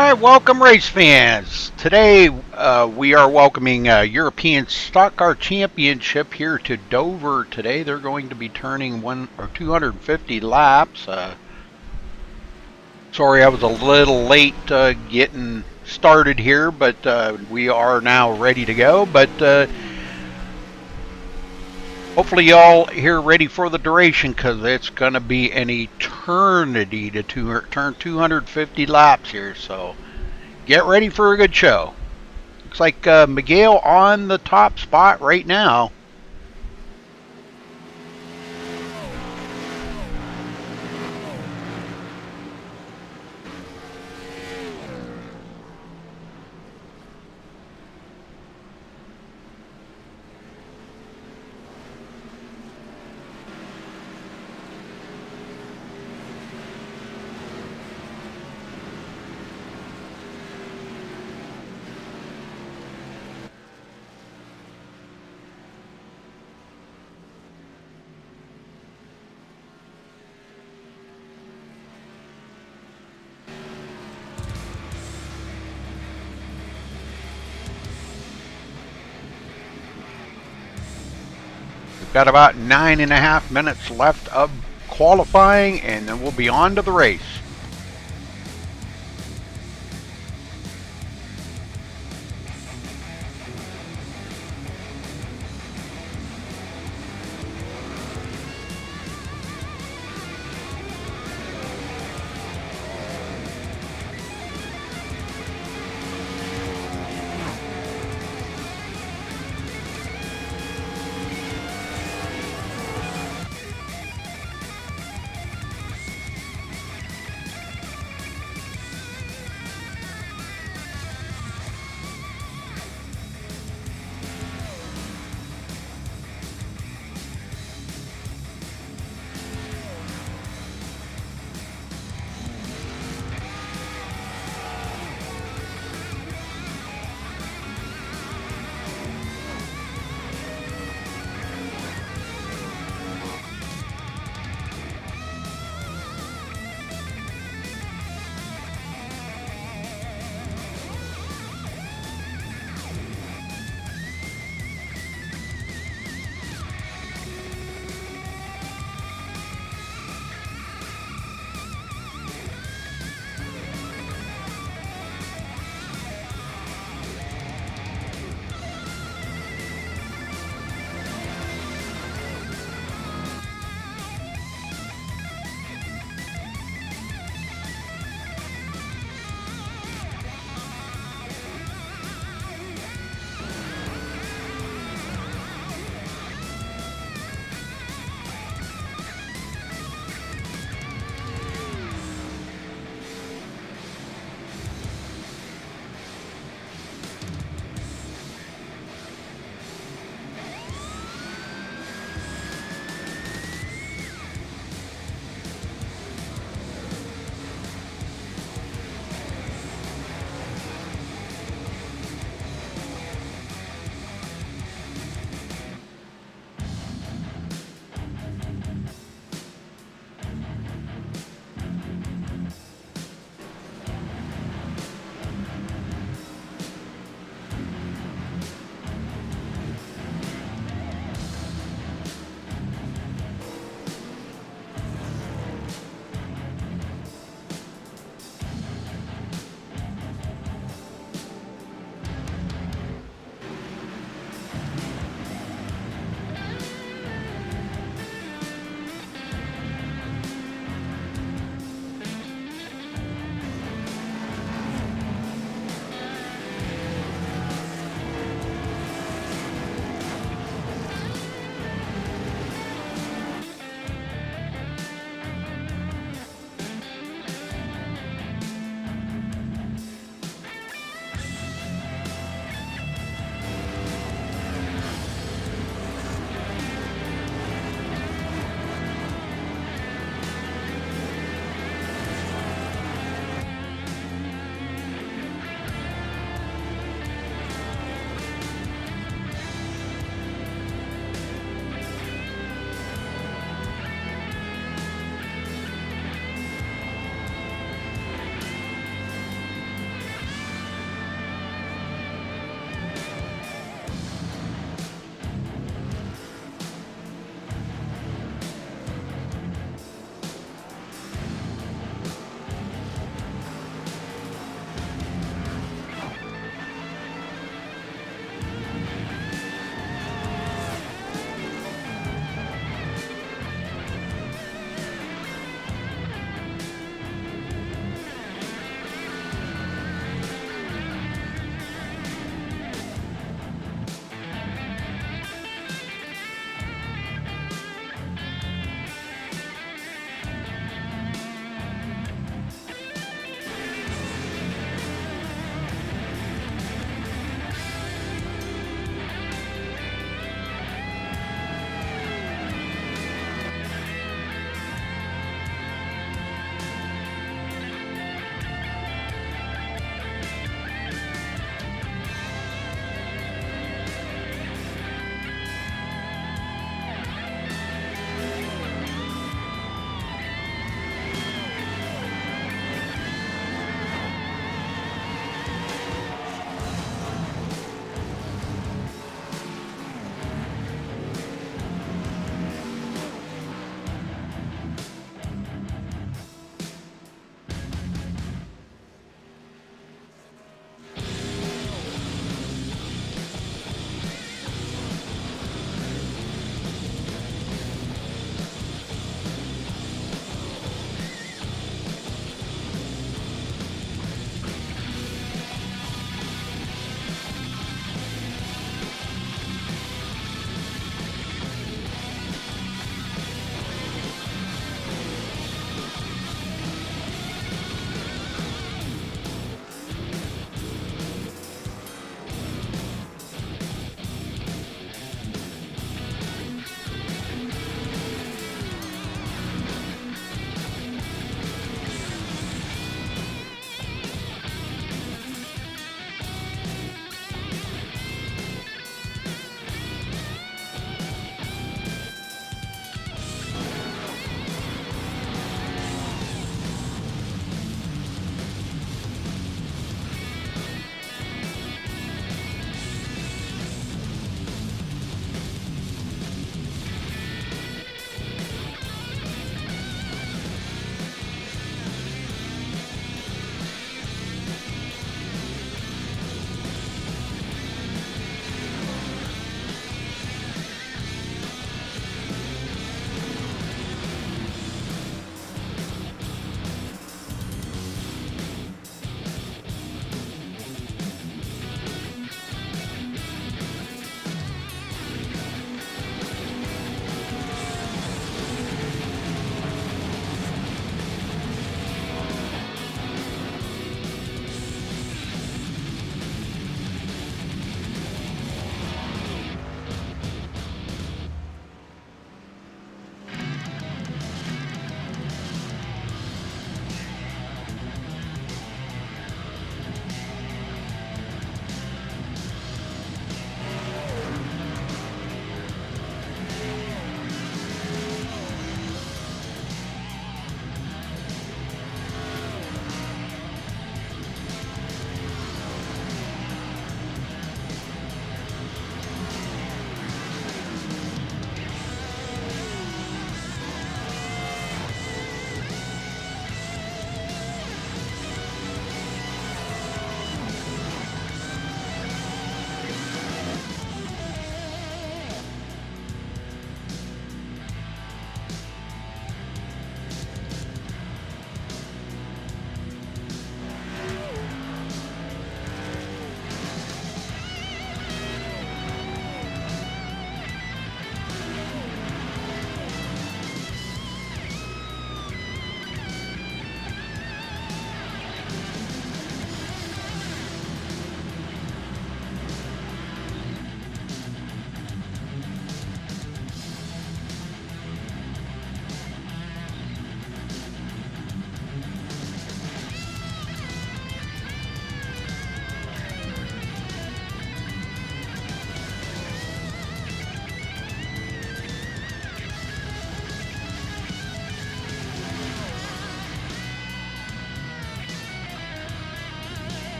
All right, welcome race fans. Today we are welcoming European Stock Car Championship here to Dover. Today they're going to be turning 250 laps. Sorry I was a little late getting started here, but we are now ready to go. But hopefully y'all here ready for the duration because it's going to be an eternity to turn 250 laps here. So get ready for a good show. Looks like Miguel on the top spot right now. We've got about 9.5 minutes left of qualifying, and then we'll be on to the race.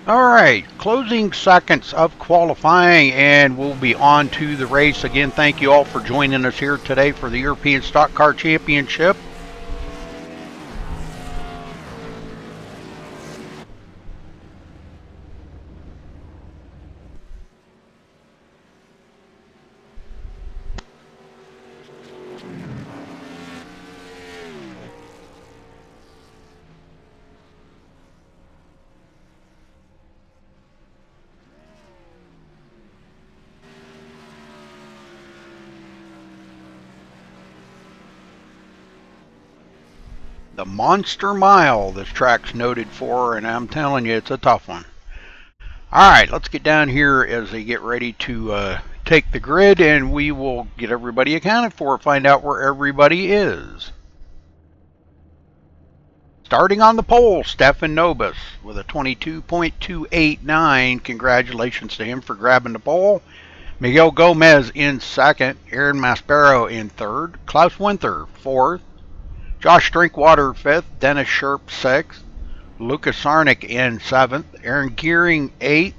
All right, closing seconds of qualifying, and we'll be on to the race. Again, thank you all for joining us here today for the European Stock Car Championship. The Monster Mile, this track's noted for, and I'm telling you, it's a tough one. All right, let's get down here as they get ready to take the grid, and we will get everybody accounted for, find out where everybody is. Starting on the pole, Stefan Nobis with a 22.289. Congratulations to him for grabbing the pole. Miguel Gomez in second. Aaron Maspero in third. Klaus Winther fourth. Josh Drinkwater fifth. Dennis Sherp sixth. Lucas Sarnick in seventh. Aaron Gearing eighth.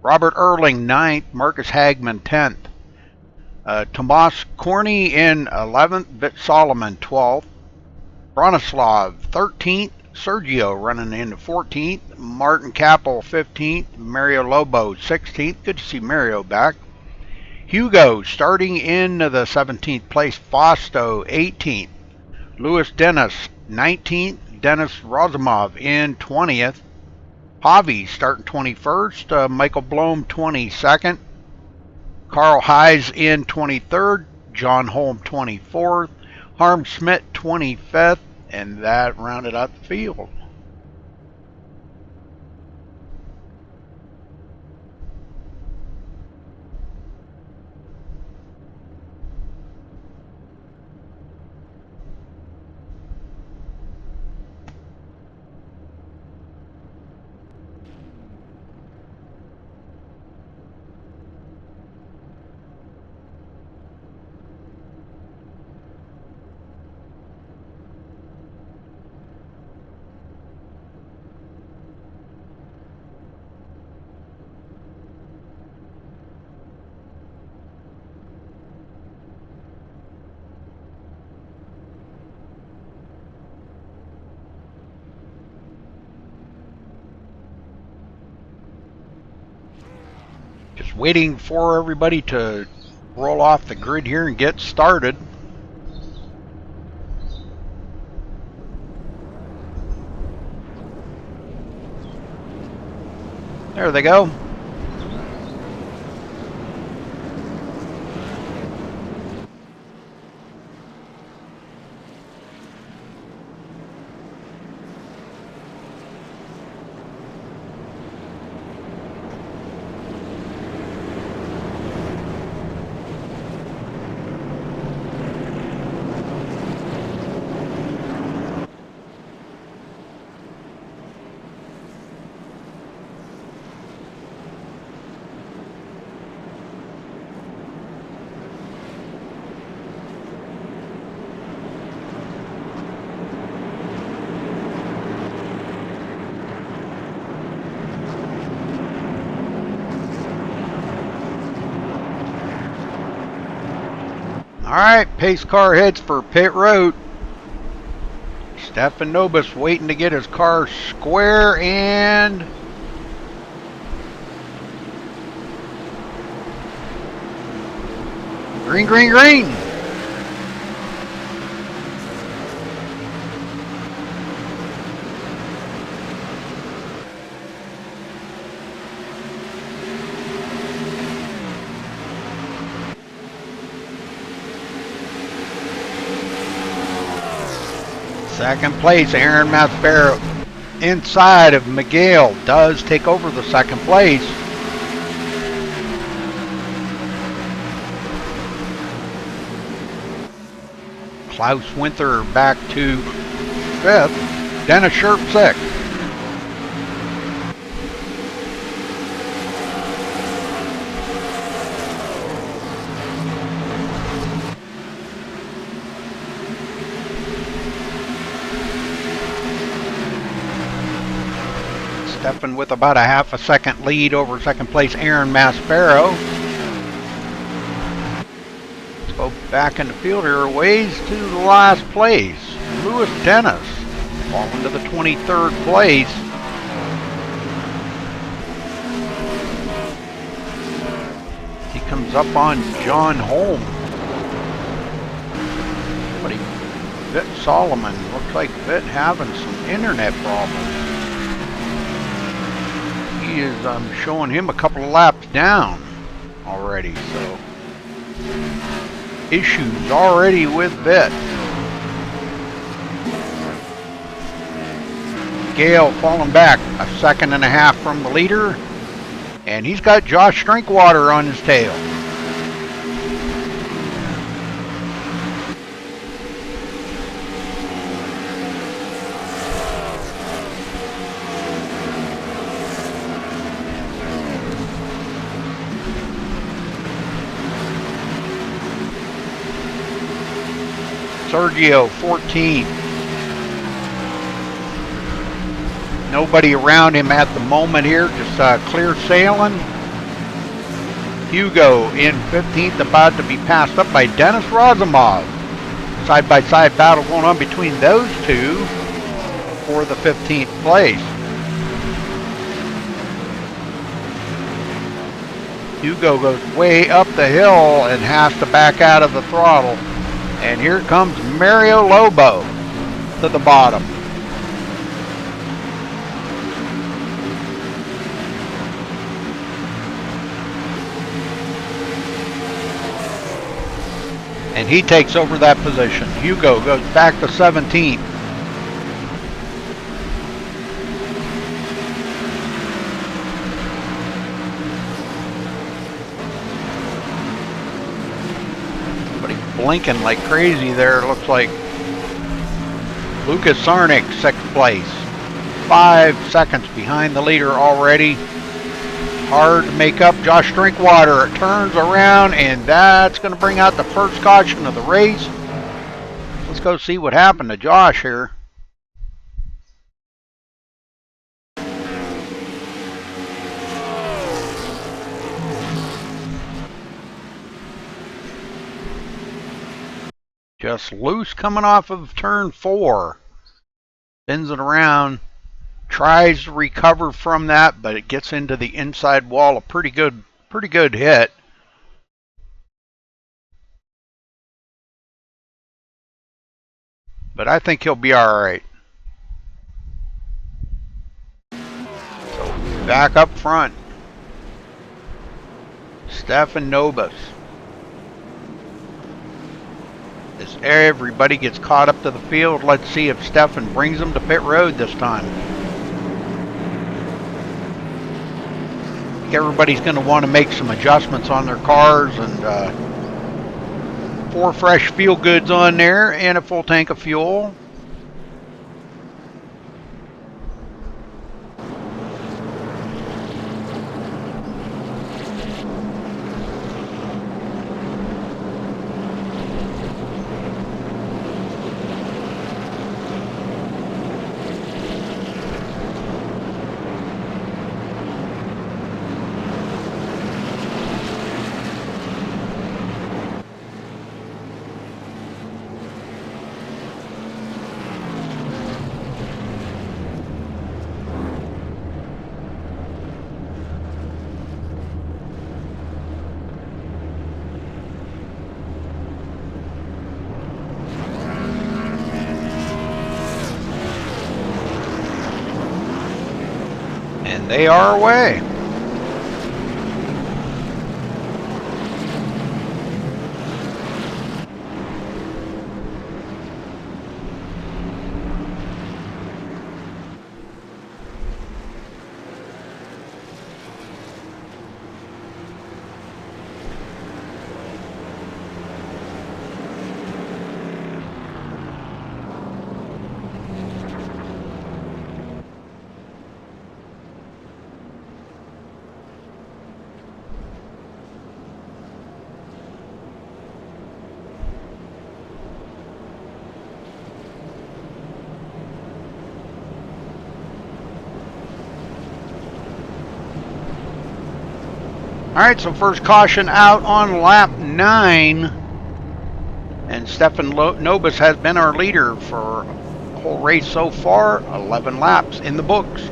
Robert Erling ninth. Marcus Hagman 10th. Tomas Corney in 11th. Vit Solomon 12th. Bronislav 13th. Sergio running into 14th. Martin Capel 15th. Mario Lobo 16th. Good to see Mario back. Hugo starting in the 17th place. Fausto 18th. Louis Dennis 19th. Dennis Rozumov in 20th. Javi starting 21st. Michael Blom 22nd. Carl Heise in 23rd. John Holm 24th. Harm Schmidt 25th. And that rounded out the field. Just waiting for everybody to roll off the grid here and get started. There they go. All right, pace car heads for pit road. Stefan Nobis waiting to get his car square and green, green, green. Second place, Aaron Maspero inside of Miguel does take over the second place. Klaus Winther back to fifth. Dennis Sherp sixth. Stefan with about a half a second lead over second place Aaron Maspero. Let's go back in the field here, ways to the last place. Lewis Dennis falling to the 23rd place. He comes up on John Holm. But Vitt Solomon, looks like Vitt having some internet problems. He is showing him a couple of laps down already, so issues already with Vitt. Gale falling back a second and a half from the leader, and he's got Josh Drinkwater on his tail. Sergio 14. Nobody around him at the moment here, just clear sailing. Hugo in 15th, about to be passed up by Dennis Razumov. Side-by-side battle going on between those two for the 15th place. Hugo goes way up the hill and has to back out of the throttle. And here comes Mario Lobo to the bottom. And he takes over that position. Hugo goes back to 17th. Blinking like crazy there, looks like. Lucas Sarnik, 6th place. 5 seconds behind the leader already. Hard to make up. Josh Drinkwater turns around, and that's going to bring out the first caution of the race. Let's go see what happened to Josh here. Just loose coming off of turn 4. Spins it around. Tries to recover from that, but it gets into the inside wall. A pretty good hit. But I think he'll be all right. So back up front, Stefan Nobis. As everybody gets caught up to the field, let's see if Stefan brings them to pit road this time. Everybody's going to want to make some adjustments on their cars, and 4 fresh fuel goods on there and a full tank of fuel. They are away. Alright, so first caution out on lap 9. And Stefan Nobis has been our leader for the whole race so far. 11 laps in the books.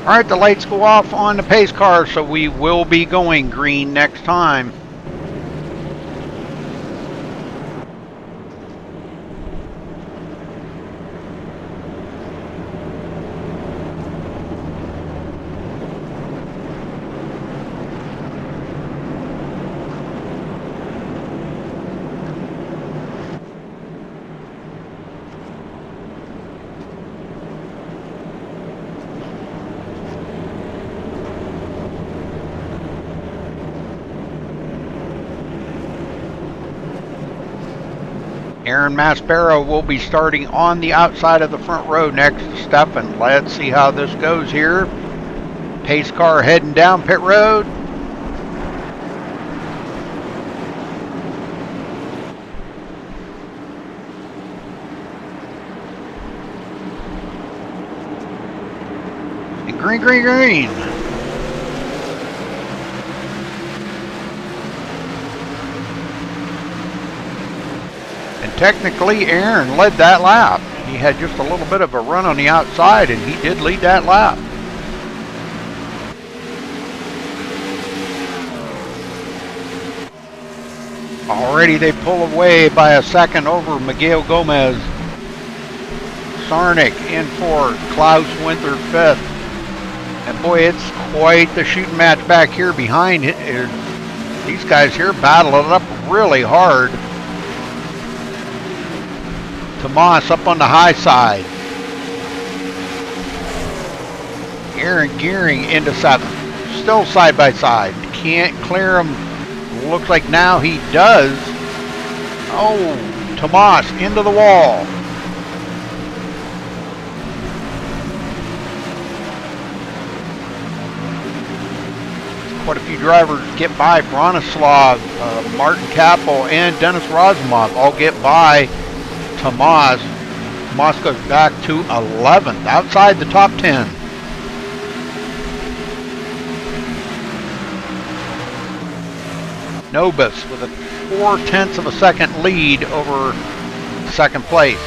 Alright, the lights go off on the pace car, so we will be going green next time. Aaron Maspero will be starting on the outside of the front row next to Stefan. Let's see how this goes here. Pace car heading down pit road. And green, green, green. Technically, Aaron led that lap. He had just a little bit of a run on the outside, and he did lead that lap. Already they pull away by a second over Miguel Gomez. Sarnik in fourth, Klaus Winther fifth. And boy, it's quite the shooting match back here behind it. These guys here battle it up really hard. Tomas up on the high side. Aaron Gearing into seventh. Still side by side. Can't clear him. Looks like now he does. Oh, Tomas into the wall. Quite a few drivers get by. Bronislav, Martin Kappel, and Dennis Razumov all get by Tomas. Tomas goes back to 11th, outside the top 10. Nobis with a 0.4 of a second lead over second place.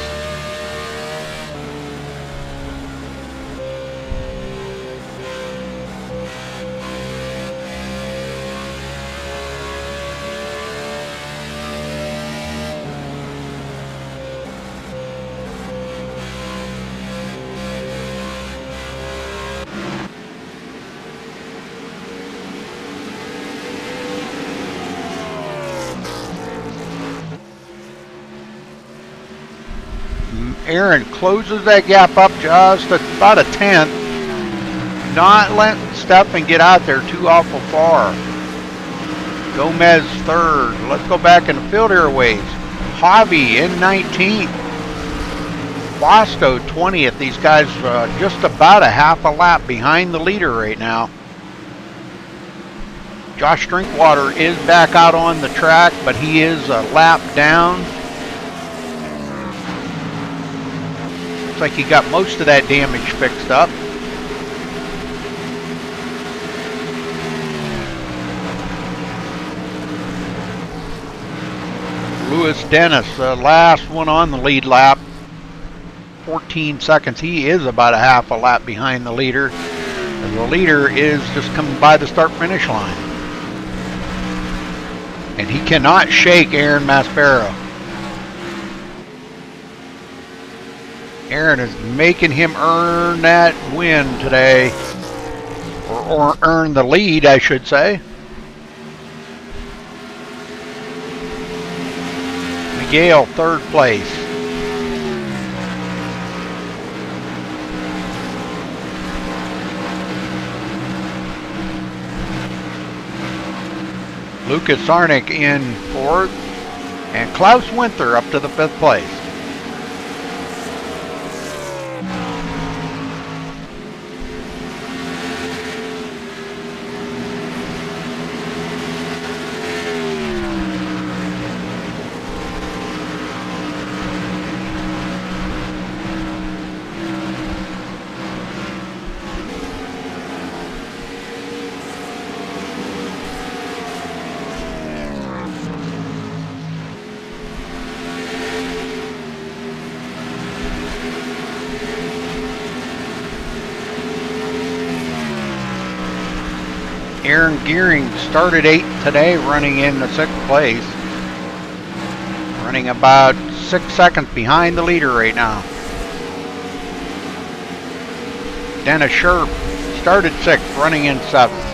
Aaron closes that gap up just about a 10th. Not letting Stefan get out there too awful far. Gomez third. Let's go back in the field airways. Javi in 19th. Bosco 20th. These guys just about a half a lap behind the leader right now. Josh Drinkwater is back out on the track, but he is a lap down. Looks like he got most of that damage fixed up. Lewis Dennis, the last one on the lead lap. 14 seconds. He is about a half a lap behind the leader. And the leader is just coming by the start-finish line. And he cannot shake Aaron Maspero. Aaron is making him earn that win today. Or earn the lead, I should say. Miguel, third place. Lucas Sarnik in fourth, and Klaus Winther up to the fifth place. Aaron Gearing started 8th today, running in the 6th place. Running about 6 seconds behind the leader right now. Dennis Sherp started 6th, running in 7th.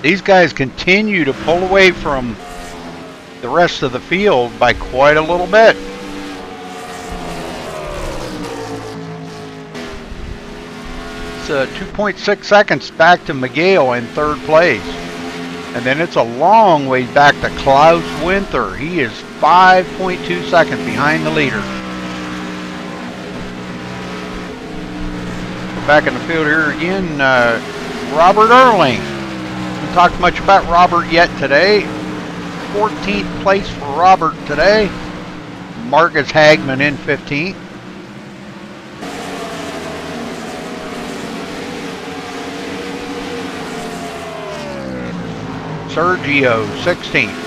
These guys continue to pull away from the rest of the field by quite a little bit. It's 2.6 seconds back to Miguel in 3rd place. And then it's a long way back to Klaus Winther. He is 5.2 seconds behind the leader. Back in the field here again, Robert Erling. Talked much about Robert yet today. 14th place for Robert today. Marcus Hagman in 15th. Sergio 16th.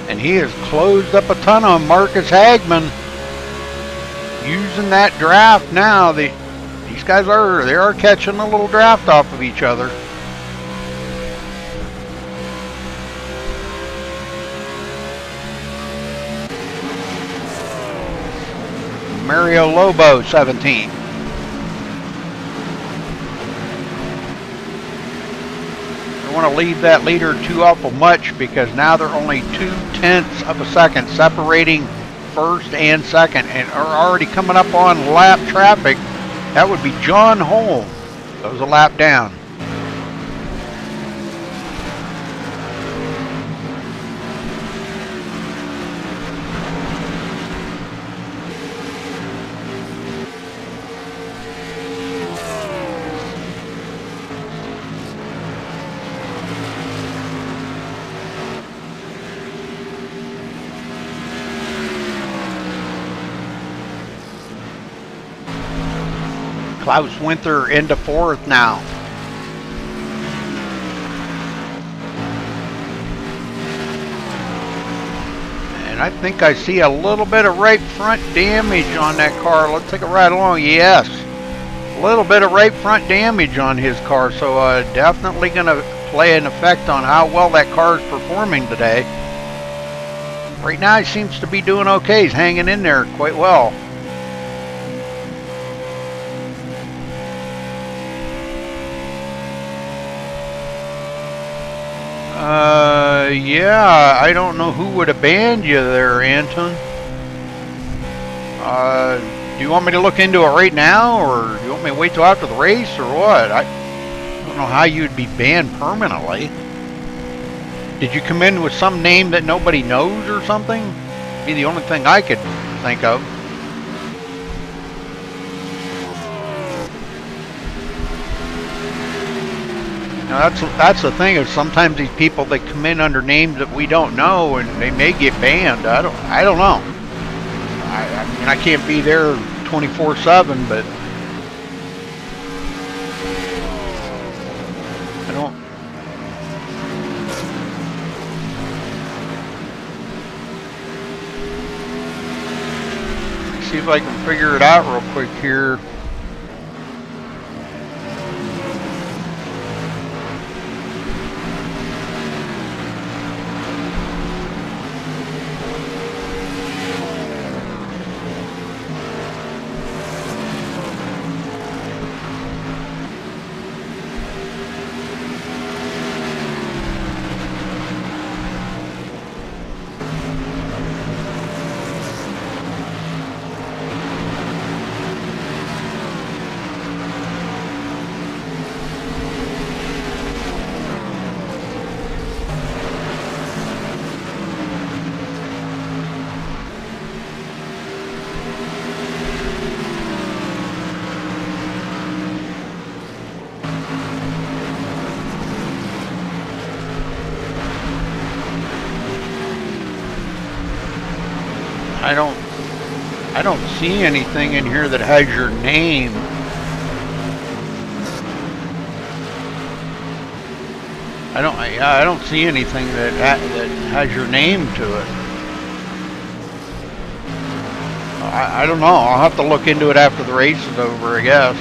And he has closed up a ton on Marcus Hagman. Using that draft now. These guys are catching a little draft off of each other. Mario Lobo 17th. I want to leave that leader too awful much because now they're only 0.2 of a second separating first and second and are already coming up on lap traffic. That would be John Holm. That was a lap down. Klaus Winther into 4th now. And And I think I see a little bit of right front damage on that car. Let's take a ride along. Yes. A little bit of right front damage on his car. So definitely going to play an effect on how well that car is performing today. Right now he seems to be doing okay. He's hanging in there quite well. Yeah, I don't know who would have banned you there, Anton. Do you want me to look into it right now, or do you want me to wait till after the race, or what? I don't know how you'd be banned permanently. Did you come in with some name that nobody knows or something? Be the only thing I could think of. Now that's the thing, is sometimes these people, they come in under names that we don't know and they may get banned. I don't know. I mean, I can't be there 24/7, but I don't. See if I can figure it out real quick here. I don't see anything in here that has your name. I don't see anything that has your name to it. I don't know. I'll have to look into it after the race is over, I guess.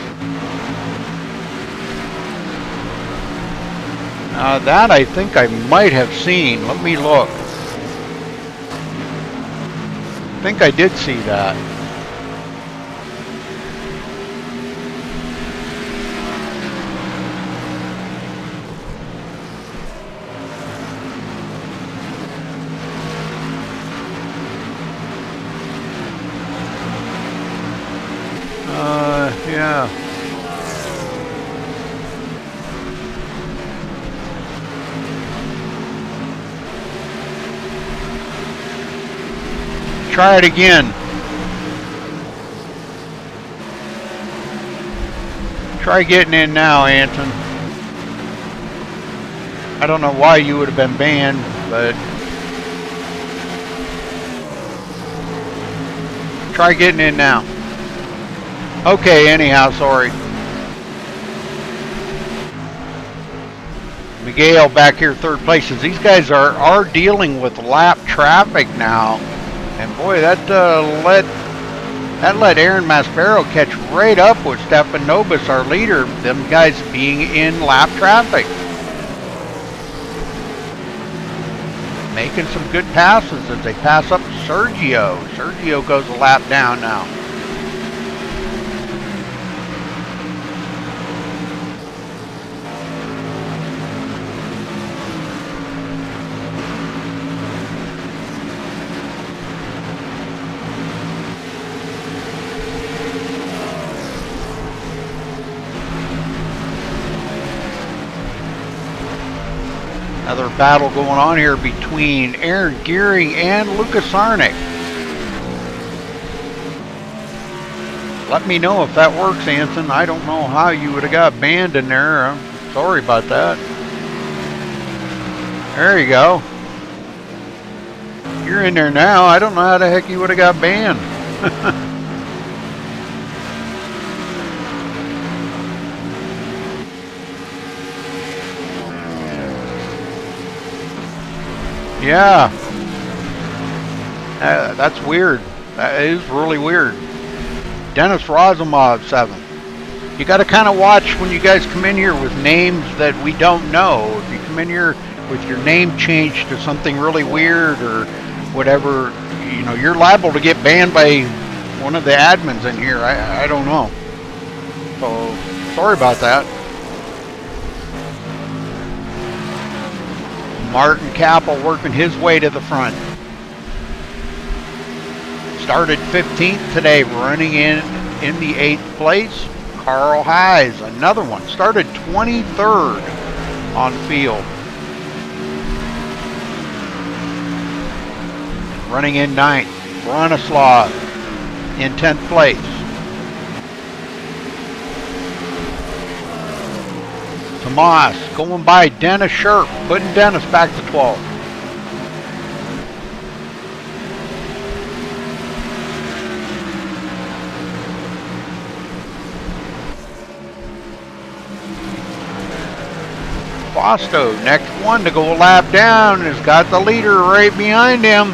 That I think I might have seen. Let me look. I think I did see that. Yeah. Try it again. Try getting in now, Anton. I don't know why you would have been banned, but try getting in now. Okay, anyhow, sorry. Miguel back here, third places. These guys are dealing with lap traffic now, and boy, that let Aaron Maspero catch right up with Stefan Nobis, our leader. Them guys being in lap traffic, making some good passes as they pass up Sergio. Sergio goes a lap down now. Another battle going on here between Aaron Gearing and Lucas Sarnick. Let me know if that works, Anson. I don't know how you would have got banned in there. I'm sorry about that. There you go. You're in there now. I don't know how the heck you would have got banned. Yeah. That's weird. That is really weird. Dennis Razumov, 7th. You got to kind of watch when you guys come in here with names that we don't know. If you come in here with your name changed to something really weird or whatever, you know, you're liable to get banned by one of the admins in here. I don't know. So, sorry about that. Martin Capel working his way to the front. Started 15th today, running in the 8th place. Carl Hayes, another one, started 23rd on field. Running in 9th, Bronislav in 10th place. Tomas going by Dennis Sherp, putting Dennis back to 12th. Fosto, next one to go a lap down, has got the leader right behind him.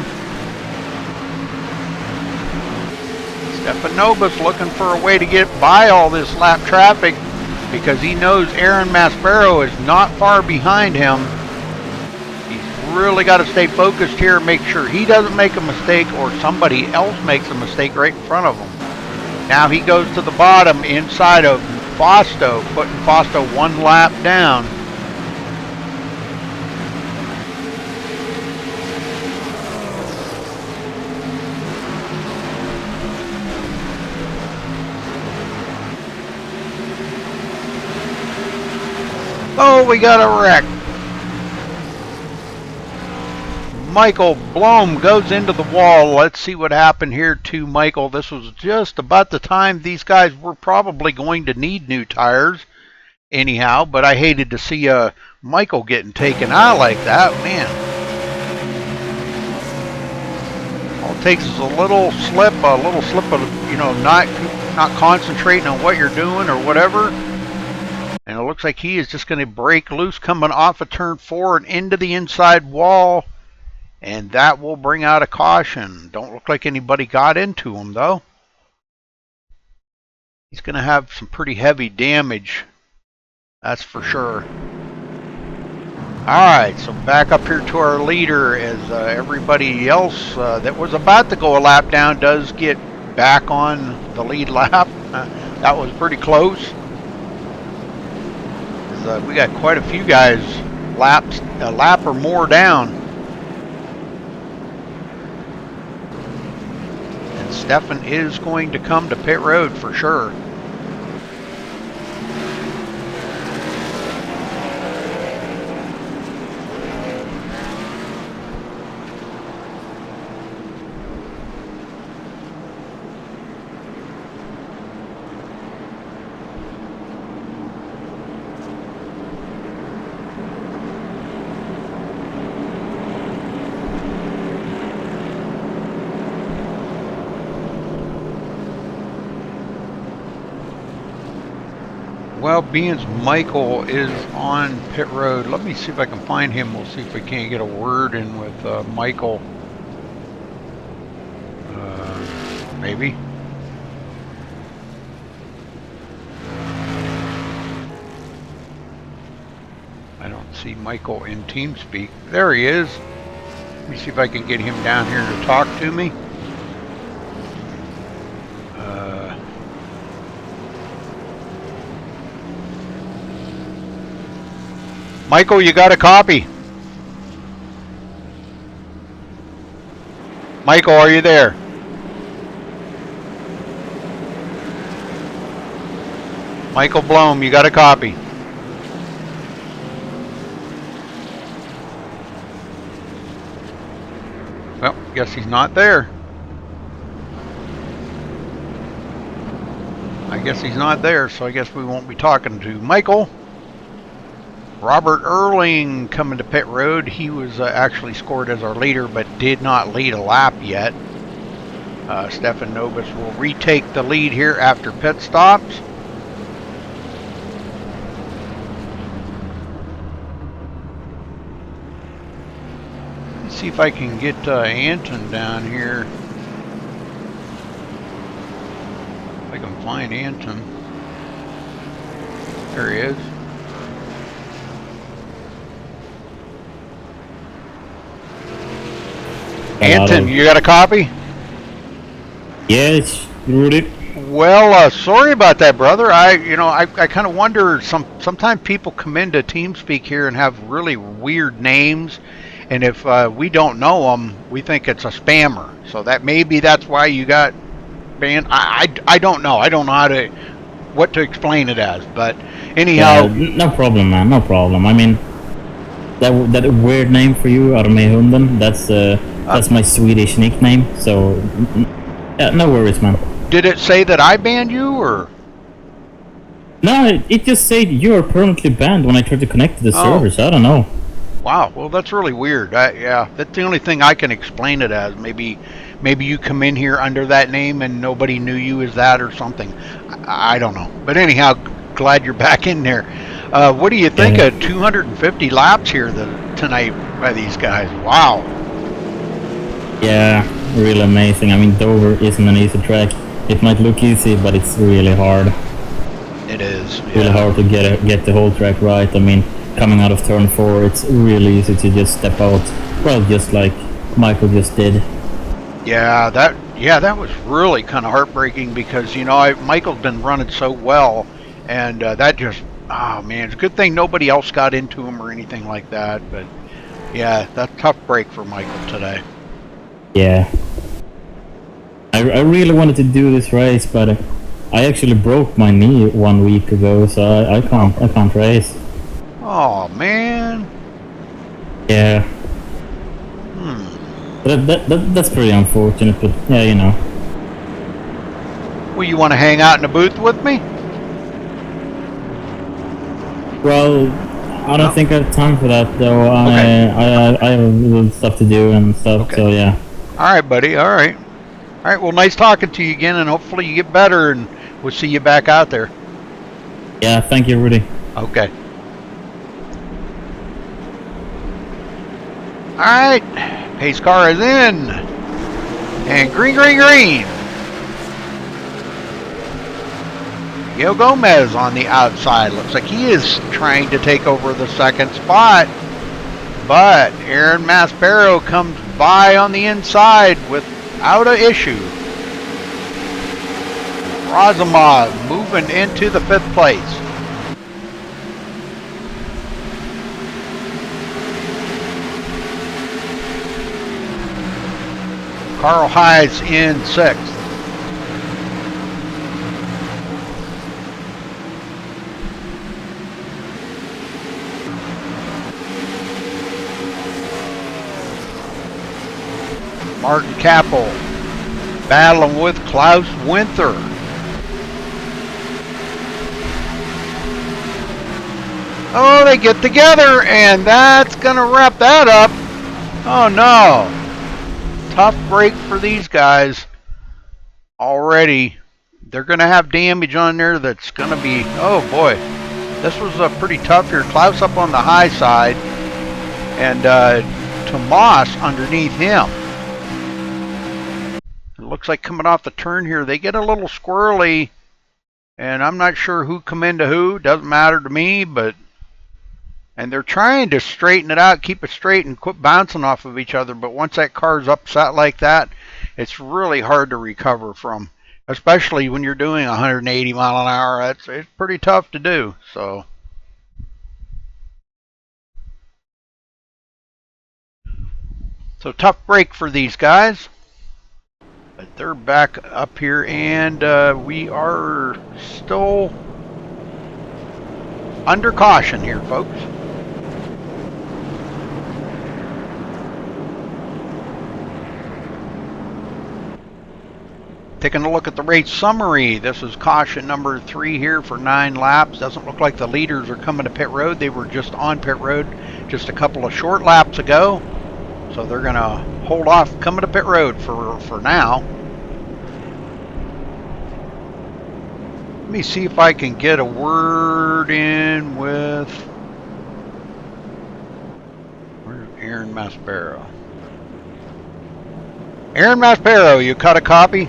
Stefanobis looking for a way to get by all this lap traffic because he knows Aaron Maspero is not far behind him. He's really got to stay focused here, make sure he doesn't make a mistake or somebody else makes a mistake right in front of him. Now he goes to the bottom inside of Fosto, putting Fosto one lap down. Oh, we got a wreck. Michael Blom goes into the wall. Let's see what happened here to Michael. This was just about the time these guys were probably going to need new tires anyhow, but I hated to see Michael getting taken out like that. Man. All it takes is a little slip of, you know, not concentrating on what you're doing or whatever. And it looks like he is just going to break loose coming off of turn 4 and into the inside wall. And that will bring out a caution. Don't look like anybody got into him, though. He's going to have some pretty heavy damage. That's for sure. Alright, so back up here to our leader as everybody else that was about to go a lap down does get back on the lead lap. That was pretty close. We got quite a few guys a lap or more down. And Stefan is going to come to pit road for sure. Well, being Michael is on pit road, let me see if I can find him. We'll see if we can't get a word in with Michael. Maybe. I don't see Michael in TeamSpeak. There he is. Let me see if I can get him down here to talk to me. Michael, you got a copy? Michael, are you there? Michael Blom, you got a copy? Well, guess he's not there. I guess he's not there, so I guess we won't be talking to Michael. Robert Erling coming to pit road. He was actually scored as our leader, but did not lead a lap yet. Stefan Novus will retake the lead here after pit stops. Let's see see if I can get Anton down here. If I can find Anton. There he is. Anton, you got a copy? Yes, Rudy. Well, sorry about that, brother. I kind of wonder. Sometimes people come into TeamSpeak here and have really weird names, and if we don't know them, we think it's a spammer. So maybe that's why you got banned. I don't know. I don't know what to explain it as. But anyhow, no problem, man. No problem. I mean, that weird name for you, Armehunden. That's my Swedish nickname. So yeah, no worries, man. Did it say that I banned you, or? No, it just said you are permanently banned when I tried to connect to the servers. I don't know. Wow, well that's really weird. Yeah, that's the only thing I can explain it as. Maybe you come in here under that name and nobody knew you as that or something. I don't know. But anyhow, glad you're back in there. What do you think of 250 laps here tonight by these guys? Wow. Yeah, really amazing. I mean, Dover isn't an easy track. It might look easy, but it's really hard. It is. Yeah. Really hard to get the whole track right. I mean, coming out of turn 4, it's really easy to just step out. Well, just like Michael just did. Yeah, that was really kind of heartbreaking because Michael's been running so well, and that just, oh man, it's a good thing nobody else got into him or anything like that. But yeah, that's a tough break for Michael today. Yeah. I really wanted to do this race, but I actually broke my knee 1 week ago, so I can't race. Oh man. Yeah. That's pretty unfortunate, but yeah, you know. Well, you want to hang out in the booth with me? Well, I don't think I have time for that though. Okay. I have a little stuff to do and stuff, so yeah. All right, buddy. All right. Well, nice talking to you again, and hopefully you get better, and we'll see you back out there. Yeah, thank you, Rudy. Okay. All right. Pace car is in. And green. Miguel Gomez on the outside. Looks like he is trying to take over the second spot. But Aaron Maspero comes by on the inside without an issue. Razumov moving into the 5th place. Carl Highs in 6th. Martin Kappel battling with Klaus Winther. Oh, they get together, and that's going to wrap that up. Oh, no. Tough break for these guys already. They're going to have damage on there that's going to be, oh, boy. This was pretty tough here. Klaus up on the high side, and Tomas underneath him. It looks like coming off the turn here, they get a little squirrely, and I'm not sure who come into who. Doesn't matter to me, and they're trying to straighten it out, keep it straight, and quit bouncing off of each other. But once that car's upset like that, it's really hard to recover from, especially when you're doing 180 mile an hour. It's pretty tough to do. So tough break for these guys. But they're back up here, and we are still under caution here, folks. Taking a look at the race summary, this is caution number 3 here for 9 laps. Doesn't look like the leaders are coming to pit road. They were just on pit road just a couple of short laps ago. So they're going to hold off coming to pit road for now. Let me see if I can get a word in with... Where's Aaron Maspero? Aaron Maspero, you cut a copy?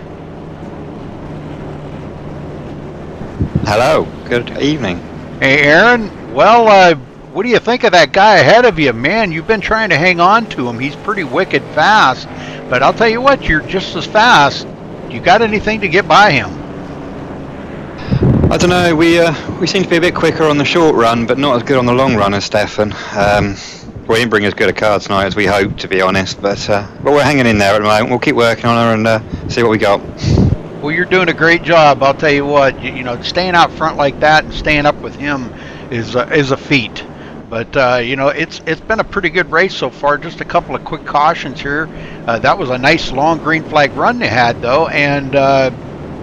Hello, good evening. Hey, Aaron. Well, what do you think of that guy ahead of you? Man, you've been trying to hang on to him. He's pretty wicked fast. But I'll tell you what, you're just as fast. You got anything to get by him? I don't know, we seem to be a bit quicker on the short run, but not as good on the long run as Stefan. We didn't bring as good a car tonight as we hoped, to be honest, but we're hanging in there at the moment. We'll keep working on her and see what we got. Well, you're doing a great job. I'll tell you what. You know, staying out front like that and staying up with him is a feat. But you know, it's been a pretty good race so far. Just a couple of quick cautions here. That was a nice long green flag run they had though, and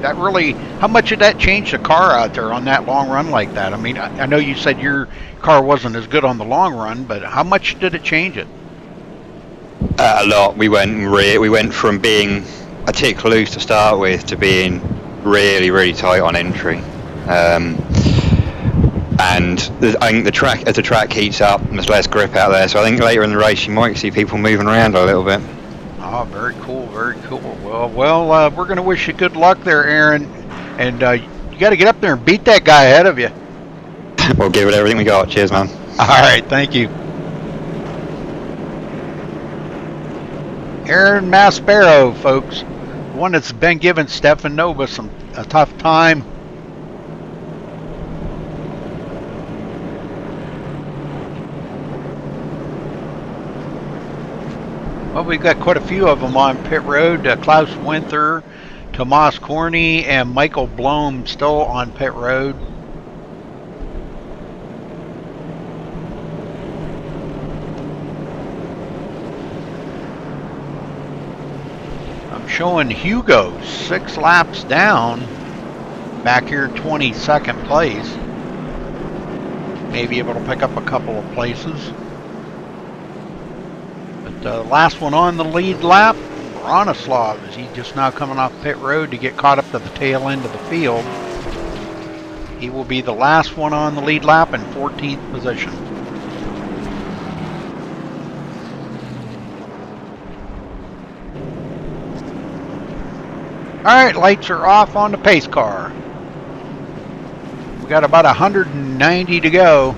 that really, how much did that change the car out there on that long run like that? I mean, I know you said your car wasn't as good on the long run, but how much did it change it? A lot. We went from being a tick loose to start with to being really, really tight on entry. And I think as the track heats up, there's less grip out there. So I think later in the race you might see people moving around a little bit. Oh, very cool, very cool. Well, we're going to wish you good luck there, Aaron. And you got to get up there and beat that guy ahead of you. We'll give it everything we got. Cheers, man. All right, thank you. Aaron Maspero, folks. One that's been giving Stefan Nova a tough time. Well, we've got quite a few of them on pit road. Klaus Winther, Tomas Corney, and Michael Blom still on pit road. I'm showing Hugo 6 laps down, back here 22nd place. Maybe able to pick up a couple of places. Last one on the lead lap, Bronislav, is he just now coming off pit road to get caught up to the tail end of the field. He will be the last one on the lead lap in 14th position. Alright, lights are off on the pace car. We got about 190 to go.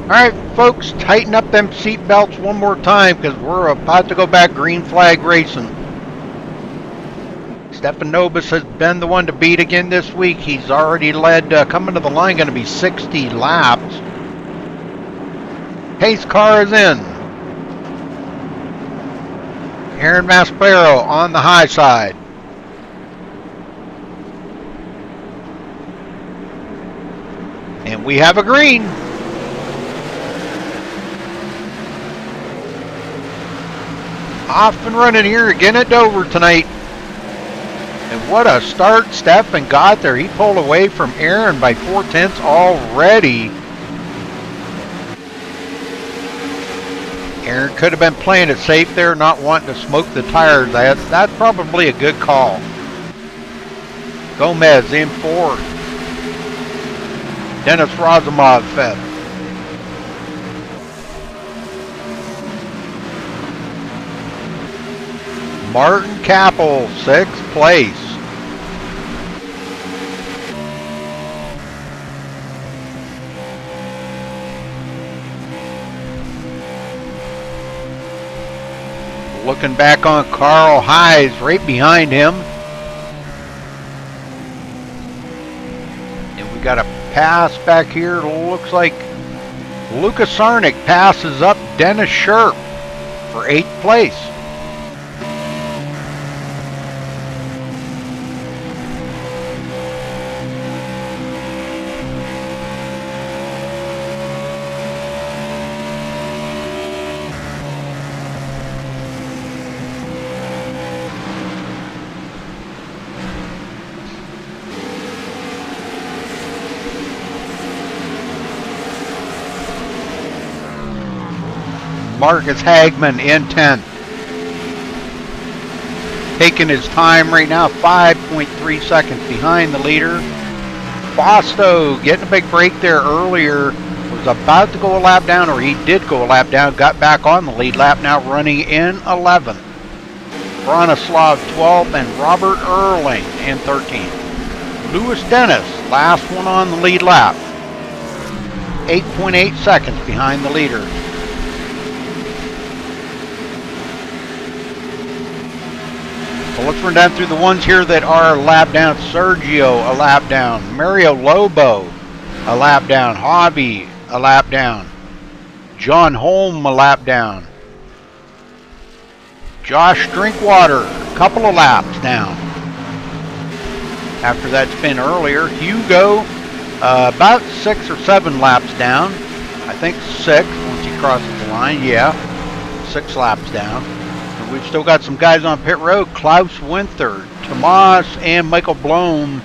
Alright, folks, tighten up them seat belts one more time because we're about to go back green flag racing. Stefan Nobis has been the one to beat again this week. He's already led, coming to the line, going to be 60 laps. Pace car is in. Aaron Maspero on the high side. And we have a green. Off and running here again at Dover tonight. And what a start Stefan got there. He pulled away from Aaron by 4/10 already. Aaron could have been playing it safe there, not wanting to smoke the tires. That's probably a good call. Gomez in fourth. Dennis Razumov fifth. Martin Capel, 6th place. Looking back on Carl Hayes right behind him. And we got a pass back here. Looks like Lucas Sarnik passes up Dennis Scherp for 8th place. Marcus Hagman in 10th. Taking his time right now, 5.3 seconds behind the leader. Fosto getting a big break there earlier. Was about to go a lap down, or he did go a lap down, got back on the lead lap, now running in 11th. Bronislav 12th and Robert Erling in 13th. Lewis Dennis, last one on the lead lap. 8.8 seconds behind the leader. So let's run down through the ones here that are a lap down. Sergio, a lap down. Mario Lobo, a lap down. Hobby, a lap down. John Holm, a lap down. Josh Drinkwater, a couple of laps down. After that spin earlier, Hugo, about 6 or 7 laps down. I think 6 once he crosses the line. Yeah, 6 laps down. And we've still got some guys on pit road. Klaus Winther, Tomas, and Michael Blom.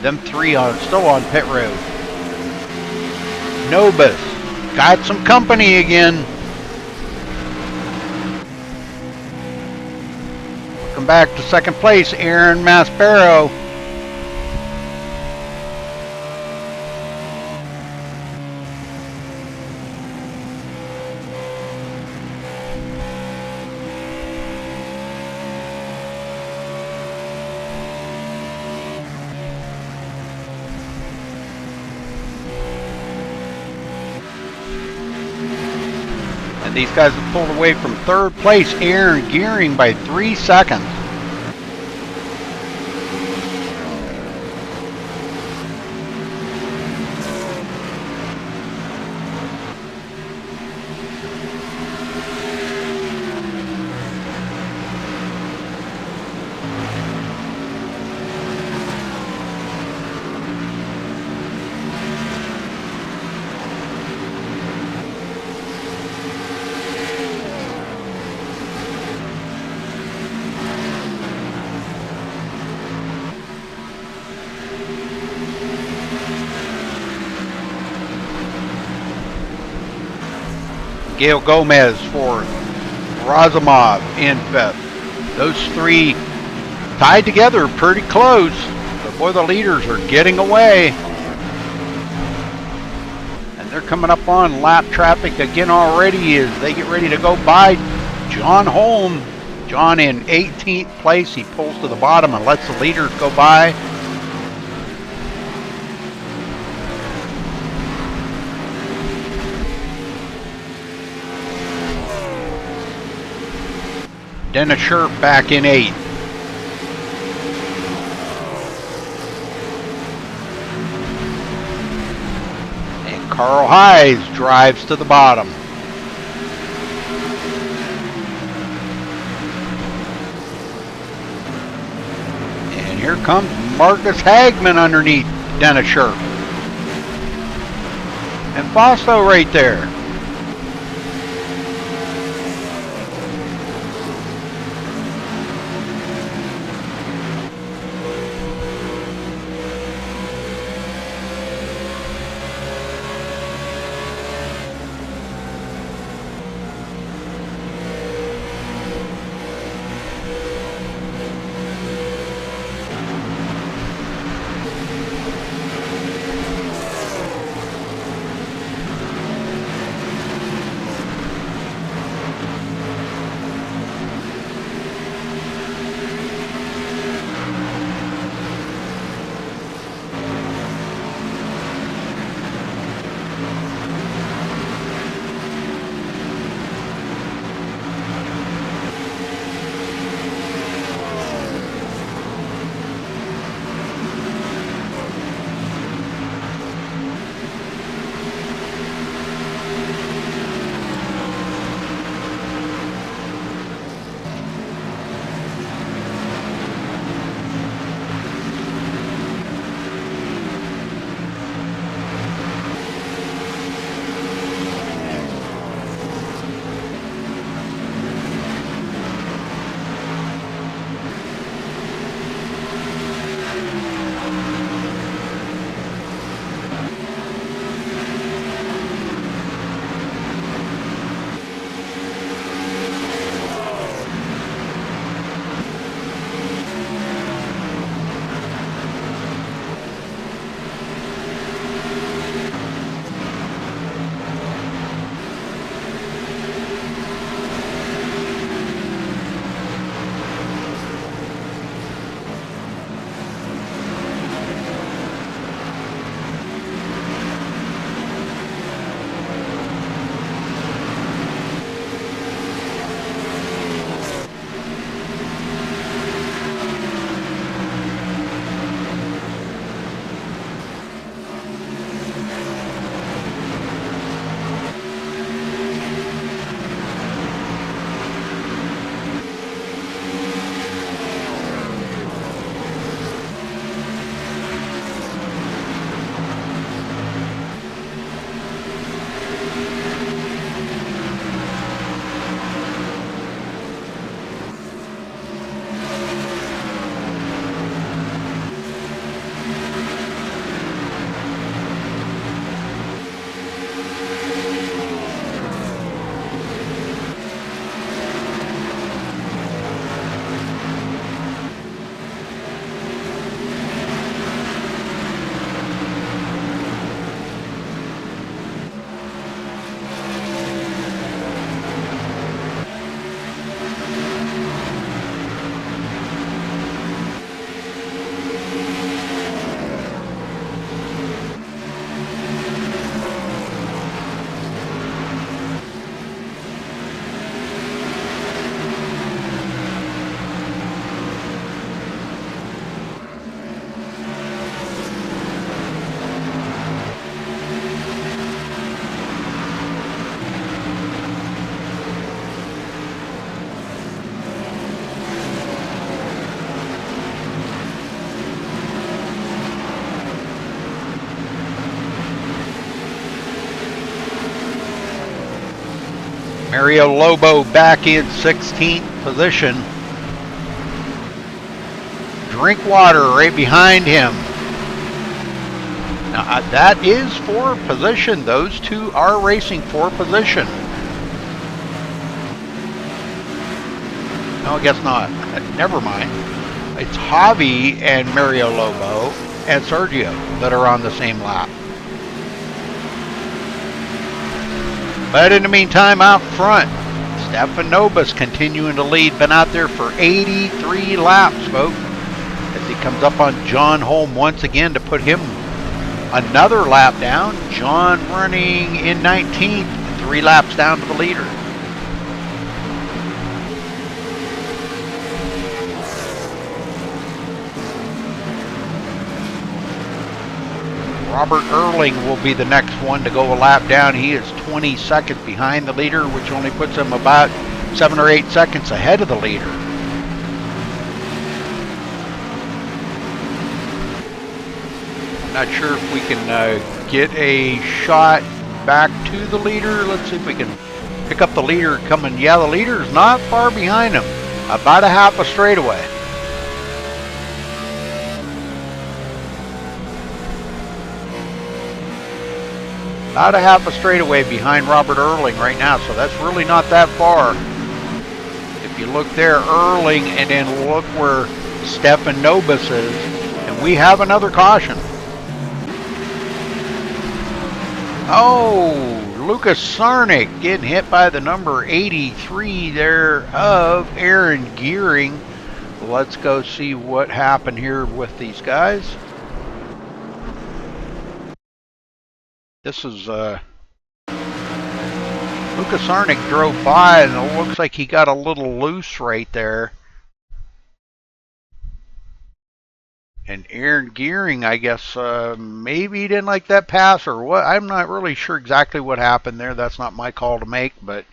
Them 3 are still on pit road. Nobis got some company again. Welcome back to second place, Aaron Maspero. These guys have pulled away from third place, Aaron Gearing, by 3 seconds. Gail Gomez fourth, Razumov in fifth. Those 3 tied together pretty close, but boy, the leaders are getting away. And they're coming up on lap traffic again already as they get ready to go by John Holm. John in 18th place, he pulls to the bottom and lets the leaders go by. Dennis Scherp back in 8th. And Carl Hayes drives to the bottom. And here comes Marcus Hagman underneath Dennis Scherp. And Fosto right there. Mario Lobo back in 16th position. Drink water right behind him. Now, that is for position. Those two are racing for position. No, I guess not. Never mind. It's Javi and Mario Lobo and Sergio that are on the same lap. But in the meantime, out front, Stefan Nobis continuing to lead. Been out there for 83 laps, folks. As he comes up on John Holm once again to put him another lap down. John running in 19th, 3 laps down to the leader. Robert Erling will be the next one to go a lap down. He is 20 seconds behind the leader, which only puts him about 7 or 8 seconds ahead of the leader. Not sure if we can get a shot back to the leader. Let's see if we can pick up the leader coming. Yeah, the leader is not far behind him. About a half a straightaway. About a half a straightaway behind Robert Erling right now, so that's really not that far. If you look there, Erling, and then look where Stefan Nobis is, and we have another caution. Oh, Lucas Sarnik getting hit by the number 83 there of Aaron Gearing. Let's go see what happened here with these guys. This is Lucas Sarnik drove by, and it looks like he got a little loose right there. And Aaron Gearing, I guess, maybe he didn't like that pass or what. I'm not really sure exactly what happened there. That's not my call to make, but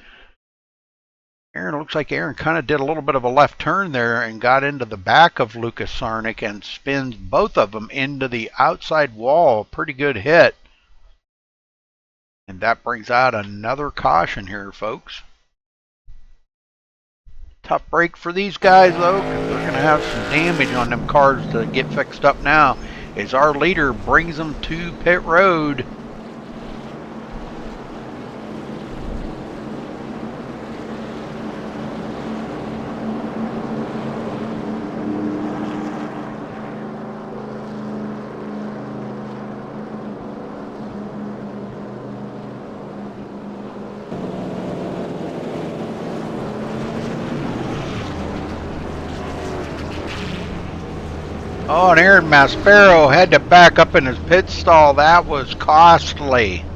Aaron, looks like Aaron kind of did a little bit of a left turn there and got into the back of Lucas Sarnik and spins both of them into the outside wall. Pretty good hit. And that brings out another caution here, folks. Tough break for these guys, though, because they're going to have some damage on them cars to get fixed up now, as our leader brings them to pit road. Oh, and Aaron Maspero had to back up in his pit stall. That was costly.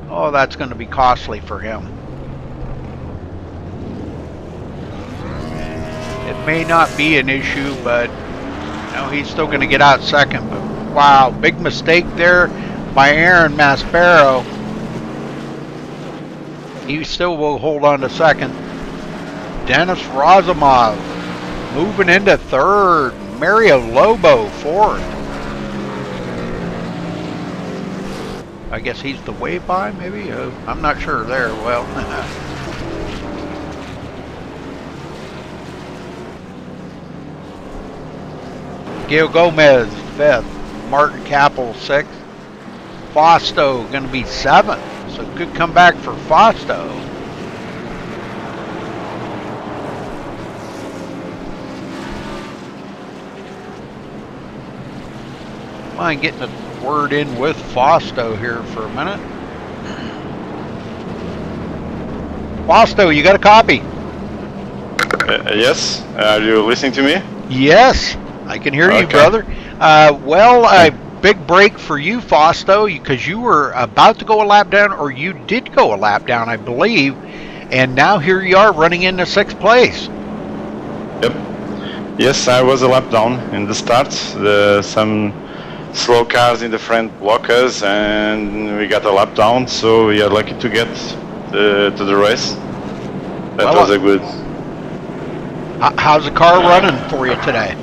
Oh, that's going to be costly for him. It may not be an issue, but no, he's still going to get out second. But wow, big mistake there by Aaron Maspero. He still will hold on to second. Dennis Razumov moving into third. Mario Lobo fourth. I guess he's the way by, maybe? I'm not sure there. Well, Gil Gomez fifth. Martin Capel sixth. Fausto going to be seventh. So good comeback for Fausto. Mind getting a word in with Fausto here for a minute. Fausto, you got a copy? Yes. Are you listening to me? Yes, I can hear you, brother. Well, a big break for you, Fausto, because you were about to go a lap down, or you did go a lap down, I believe, and now here you are running into sixth place. Yep. Yes, I was a lap down in the start. Some slow cars in the front block us, and we got a lap down, so we are lucky to get to the race. That was a good. How's the car running for you today?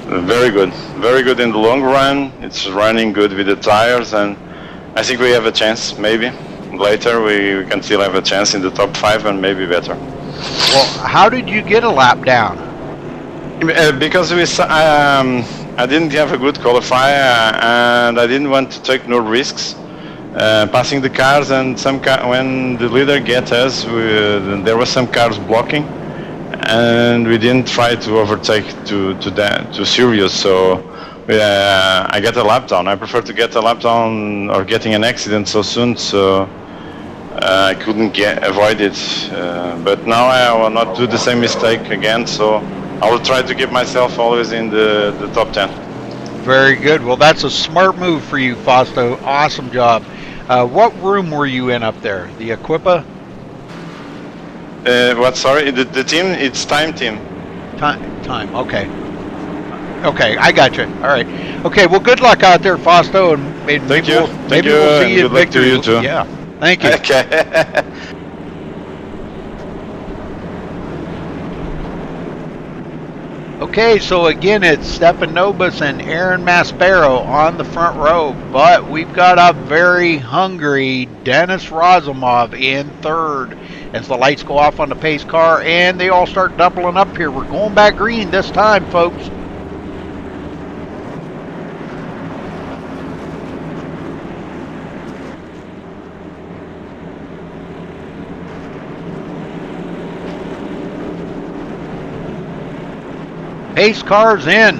Very good in the long run. It's running good with the tires, and I think we have a chance, maybe. later we can still have a chance in the top 5 and maybe better. Well, how did you get a lap down? Because I didn't have a good qualifier and I didn't want to take no risks. Passing the cars, and when the leader get us, there were some cars blocking, and we didn't try to overtake too serious. So I get a lap down. I prefer to get a lap down or getting an accident so soon. So I couldn't avoid it. But now I will not do the same mistake again. So I will try to keep myself always in the top 10. Very good. Well, that's a smart move for you, Fausto. Awesome job. What room were you in up there? The Equipa? What? Sorry, the team. It's time team. Time. Okay. Okay, I got you. All right. Okay. Well, good luck out there, Fausto, and maybe Thank you. Maybe we'll see you good luck to victory. you too. Yeah. Thank you. Okay. Okay, so again, it's Stefan Nobis and Aaron Maspero on the front row, but we've got a very hungry Dennis Razumov in third as the lights go off on the pace car and they all start doubling up here. We're going back green this time, folks. Pace cars in.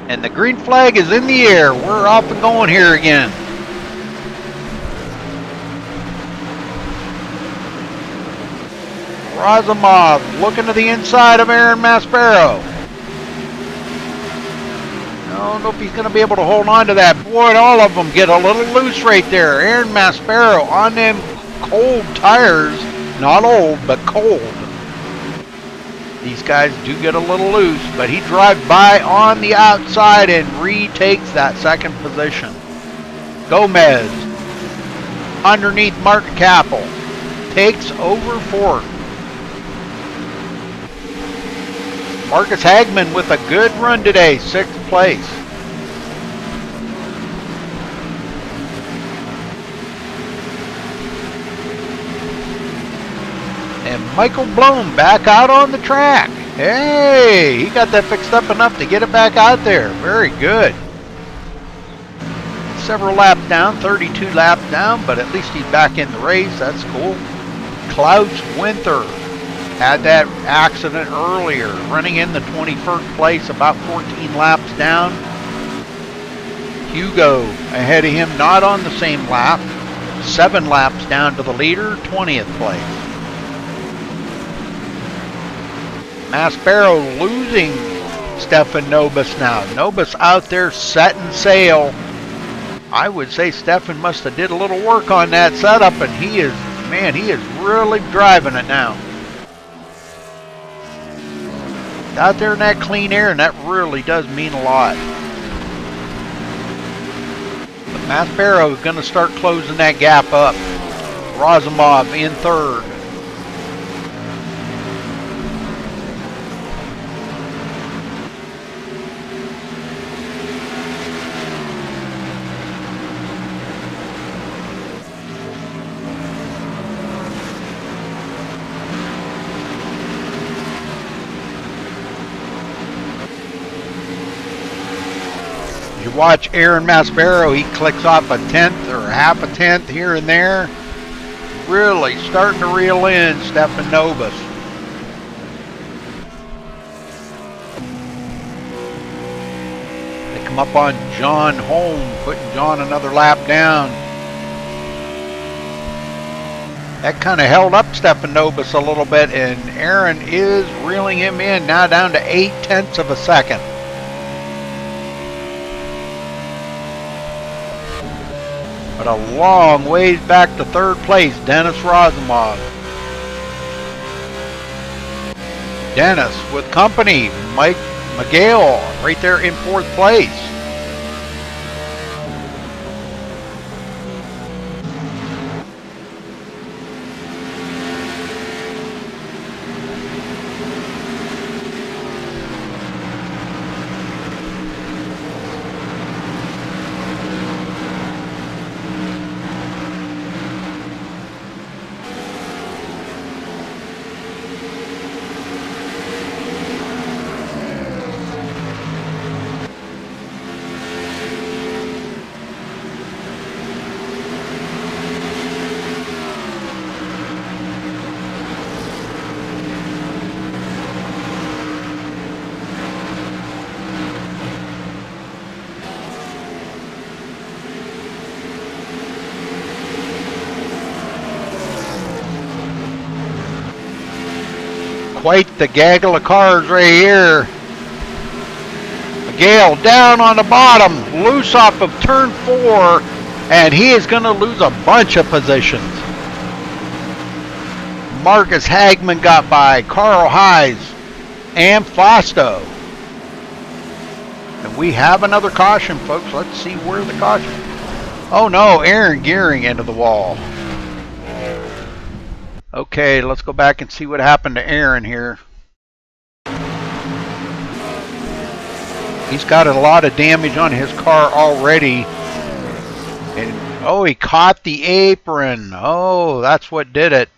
And the green flag is in the air. We're off and going here again. Razumov looking to the inside of Aaron Maspero. I don't know if he's going to be able to hold on to that. Boy, all of them get a little loose right there. Aaron Maspero on them cold tires. Not old, but cold. These guys do get a little loose, but he drives by on the outside and retakes that second position. Gomez, underneath Mark Kappel, takes over fourth. Marcus Hagman with a good run today, 6th place. And Michael Blome back out on the track. Hey, he got that fixed up enough to get it back out there. Very good. Several laps down, 32 laps down, but at least he's back in the race. That's cool. Klaus Winter had that accident earlier, running in the 21st place, about 14 laps down. Hugo ahead of him, not on the same lap. 7 laps down to the leader, 20th place. Maspero losing Stefan Nobis now. Nobis out there setting sail. I would say Stefan must have did a little work on that setup, and he is really driving it now. Out there in that clean air, and that really does mean a lot. But Maspero is going to start closing that gap up. Razumov in third. You watch Aaron Maspero, he clicks off a 10th or half a 10th here and there. Really starting to reel in Stefan Nobis. They come up on John Holm, putting John another lap down. That kind of held up Stefan Nobis a little bit, and Aaron is reeling him in, now down to 0.8 of a second. But a long ways back to third place, Dennis Razumov. Dennis with company, Mike McGill right there in 4th place. quite the gaggle of cars right here. Miguel down on the bottom, loose off of turn 4, and he is going to lose a bunch of positions. Marcus Hagman got by, Carl Hayes, and Fausto. And we have another caution, folks. Let's see where the caution. Oh no, Aaron Gearing into the wall. Okay, let's go back and see what happened to Aaron here. He's got a lot of damage on his car already. And oh, he caught the apron. Oh, that's what did it.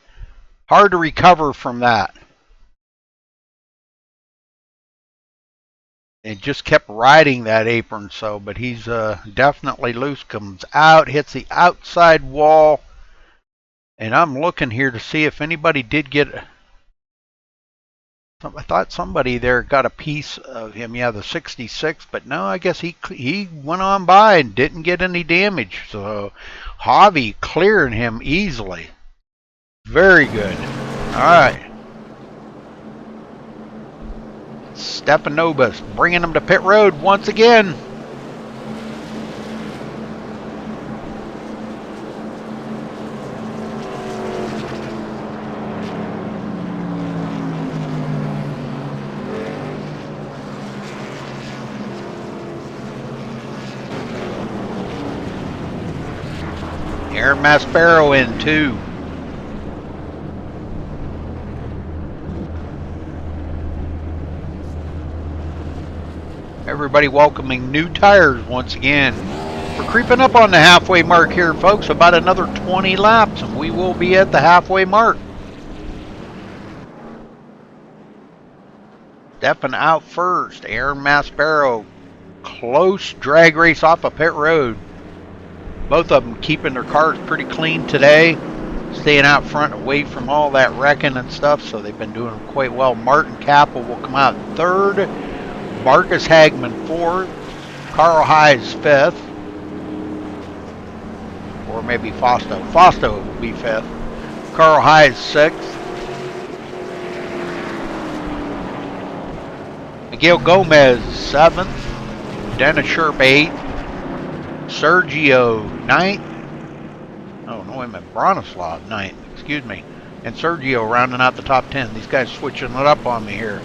Hard to recover from that. And just kept riding that apron, so, but he's definitely loose. Comes out, hits the outside wall. And I'm looking here to see if anybody did get. I thought somebody there got a piece of him. Yeah, the 66, but no, I guess he went on by and didn't get any damage. So Javi clearing him easily. Very good. All right. Stefanobis bringing him to pit road once again. Aaron Maspero in 2. Everybody welcoming new tires once again. We're creeping up on the halfway mark here, folks. About another 20 laps and we will be at the halfway mark. Stepping out first, Aaron Maspero. Close drag race off of pit road. Both of them keeping their cars pretty clean today. Staying out front away from all that wrecking and stuff, so they've been doing quite well. Martin Capel will come out 3rd. Marcus Hagman 4th. Carl Hayes 5th. Or maybe Fausto. Fausto will be 5th. Carl Hayes 6th. Miguel Gomez 7th. Dennis Sherp 8th. Sergio 9th. Oh, no, wait a minute. Bronislav 9th. Excuse me. And Sergio rounding out the top 10. These guys switching it up on me here.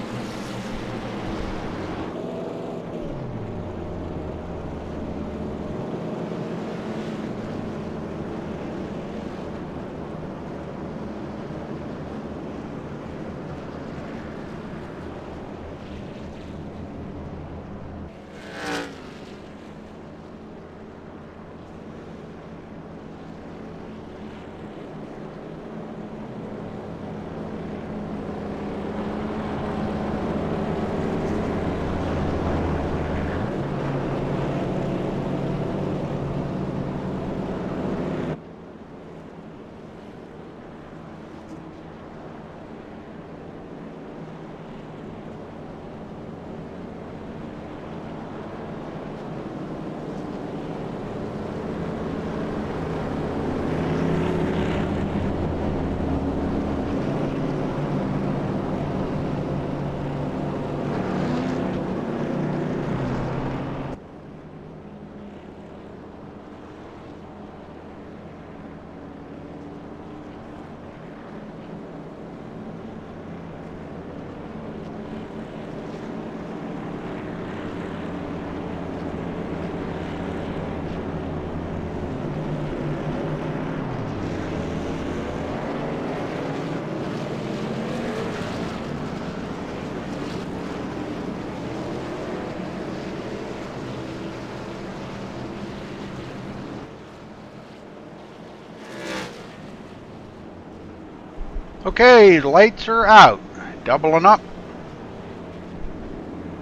Okay, lights are out. Doubling up.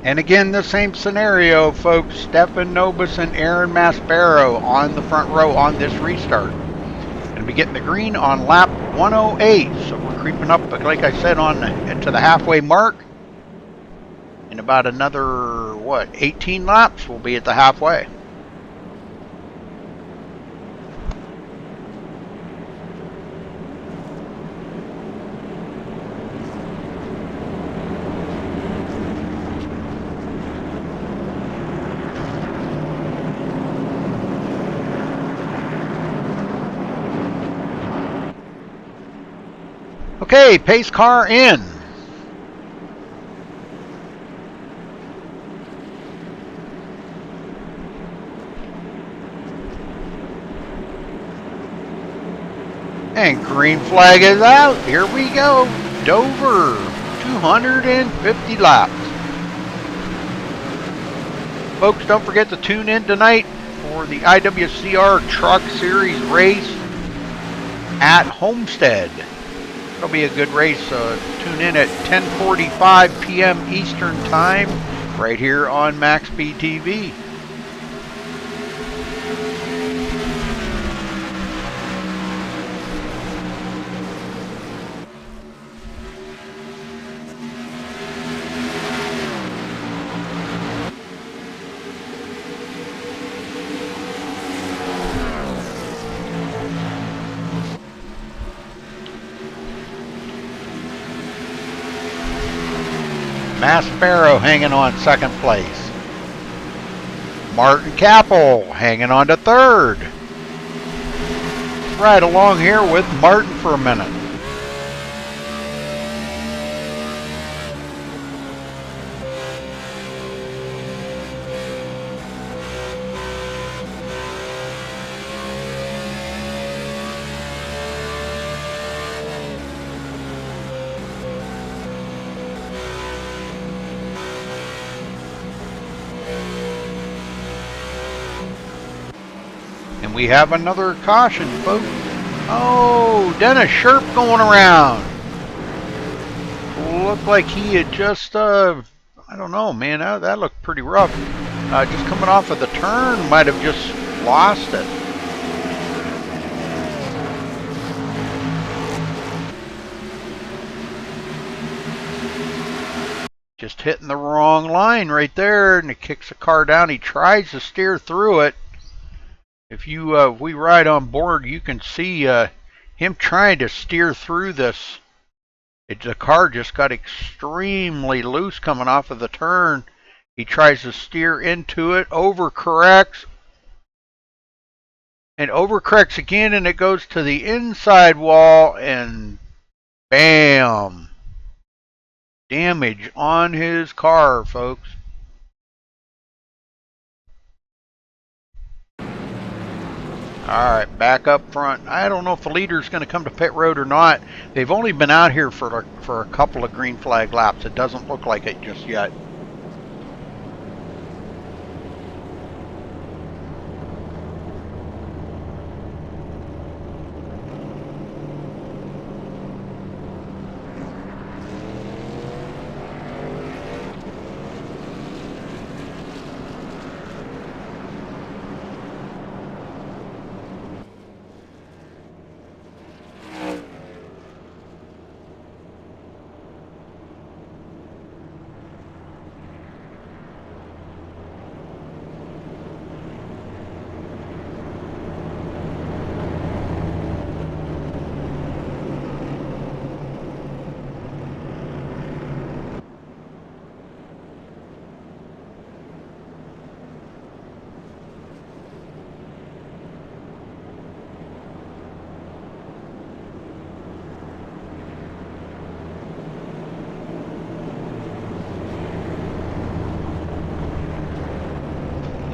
And again, the same scenario, folks. Stefan Nobis and Aaron Maspero on the front row on this restart. Going to be getting the green on lap 108. So we're creeping up, like I said, on to the halfway mark. In about another, 18 laps, we'll be at the halfway. Okay, pace car in. And green flag is out. Here we go. Dover, 250 laps. Folks, don't forget to tune in tonight for the IWCR Truck Series race at Homestead. It'll be a good race. Tune in at 10:45 p.m. Eastern Time right here on MaxSpeedTV. Maspero hanging on second place. Martin Capel hanging on to third. Right along here with Martin for a minute. And we have another caution, folks. Oh, Dennis Sherp going around. Looked like he had just, I don't know, man, that looked pretty rough. Just coming off of the turn, might have just lost it. Just hitting the wrong line right there, and it kicks the car down. He tries to steer through it. If we ride on board, you can see him trying to steer through this. The car just got extremely loose coming off of the turn. He tries to steer into it, overcorrects, and overcorrects again, and it goes to the inside wall, and bam! Damage on his car, folks. Alright, back up front. I don't know if the leader's going to come to pit road or not. They've only been out here for a couple of green flag laps. It doesn't look like it just yet.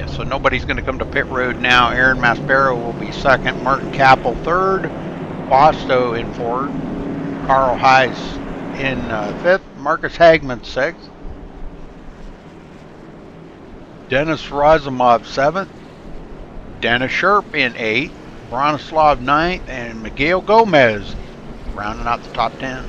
So nobody's going to come to pit road now. Aaron Maspero will be second. Martin Capel third. Bosto in fourth. Carl Heiss in fifth. Marcus Hagman sixth. Dennis Razumov seventh. Dennis Sherp in eighth. Bronislav ninth. And Miguel Gomez rounding out the top 10.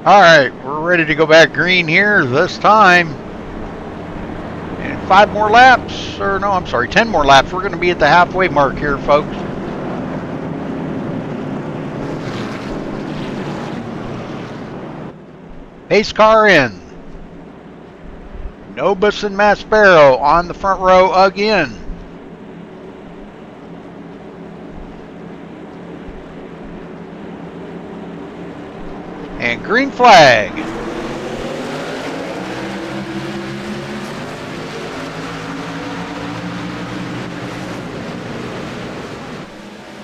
Alright, we're ready to go back green here this time. And 5 more laps, or no, I'm sorry, 10 more laps. We're going to be at the halfway mark here, folks. Pace car in. Nobis and Maspero on the front row again. And green flag.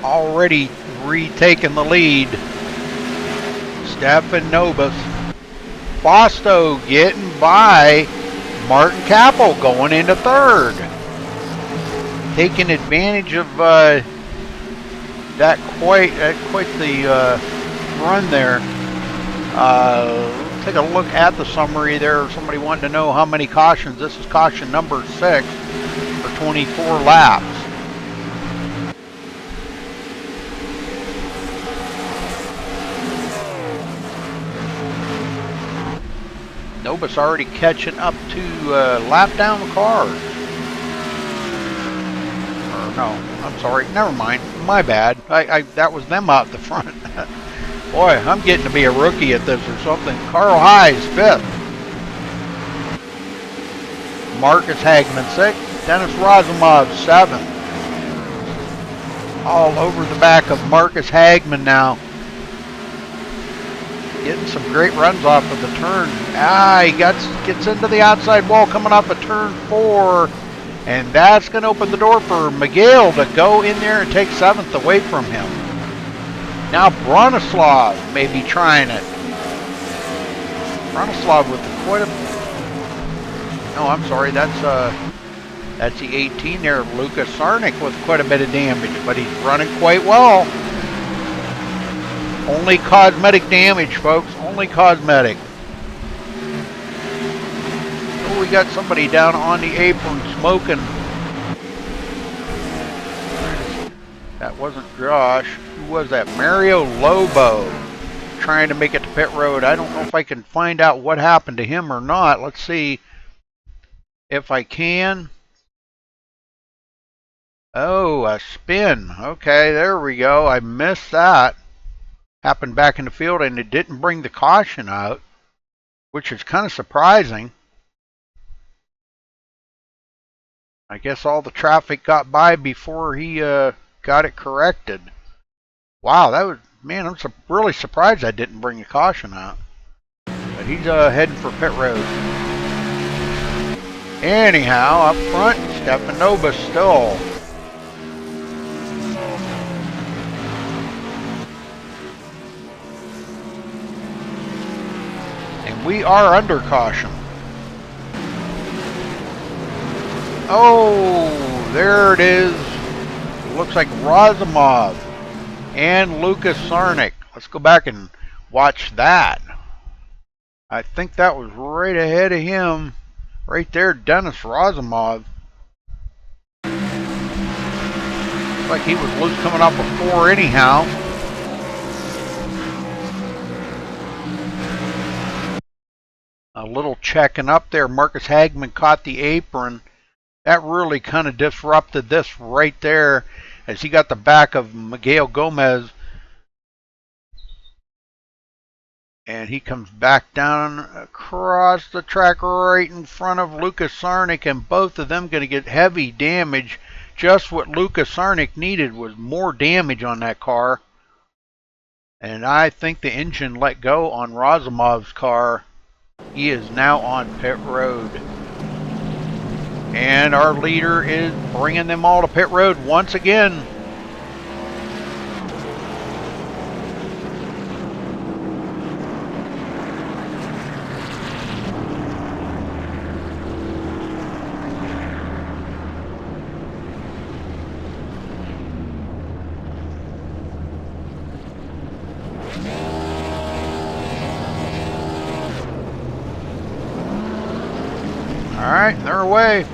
Already retaking the lead. Stefan Nobis. Fosto getting by Martin Capel going into third. Taking advantage of that quite the run there. Take a look at the summary there. Somebody wanted to know how many cautions. This is caution number 6 for 24 laps. Nobis already catching up to lap down the cars. Or no, I'm sorry. Never mind. My bad. That was them out the front. Boy, I'm getting to be a rookie at this or something. Carl Hayes, 5th. Marcus Hagman, 6th. Dennis Razumov, 7th. All over the back of Marcus Hagman now. Getting some great runs off of the turn. He gets into the outside wall coming off of turn 4. And that's going to open the door for Miguel to go in there and take 7th away from him. Now Bronislav may be trying it. Bronislav with quite a... No, I'm sorry. That's the 18 there. Lucas Sarnik with quite a bit of damage. But he's running quite well. Only cosmetic damage, folks. Only cosmetic. Oh, we got somebody down on the apron smoking. That wasn't Josh. Who was that? Mario Lobo. Trying to make it to pit road. I don't know if I can find out what happened to him or not. Let's see if I can. Oh, a spin. Okay, there we go. I missed that. Happened back in the field, and it didn't bring the caution out, which is kind of surprising. I guess all the traffic got by before he got it corrected. Wow, that was, man, I'm really surprised I didn't bring the caution out. But he's heading for pit road. Anyhow, up front, Stefan Nobis still. We are under caution. Oh, there it is. Looks like Razumov and Lucas Sarnik. Let's go back and watch that. I think that was right ahead of him. Right there, Dennis Razumov. Looks like he was loose coming off of 4 anyhow. A little checking up there. Marcus Hagman caught the apron. That really kind of disrupted this right there as he got the back of Miguel Gomez. And he comes back down across the track right in front of Lucas Sarnik, and both of them going to get heavy damage. Just what Lucas Sarnik needed was more damage on that car. And I think the engine let go on Razumov's car. He is now on pit road. And our leader is bringing them all to pit road once again. All right, they're away.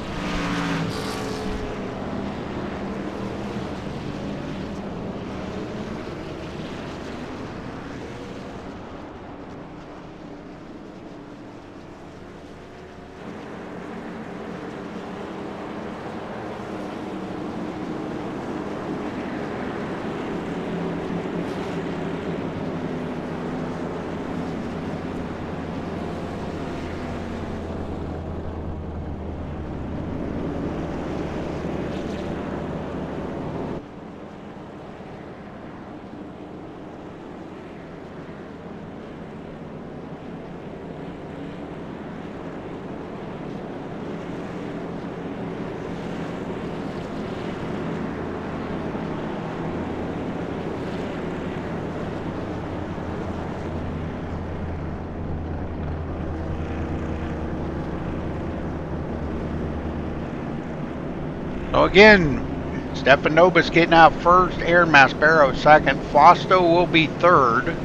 So again, Stefan Nobis getting out first, Aaron Maspero second, Fausto will be third,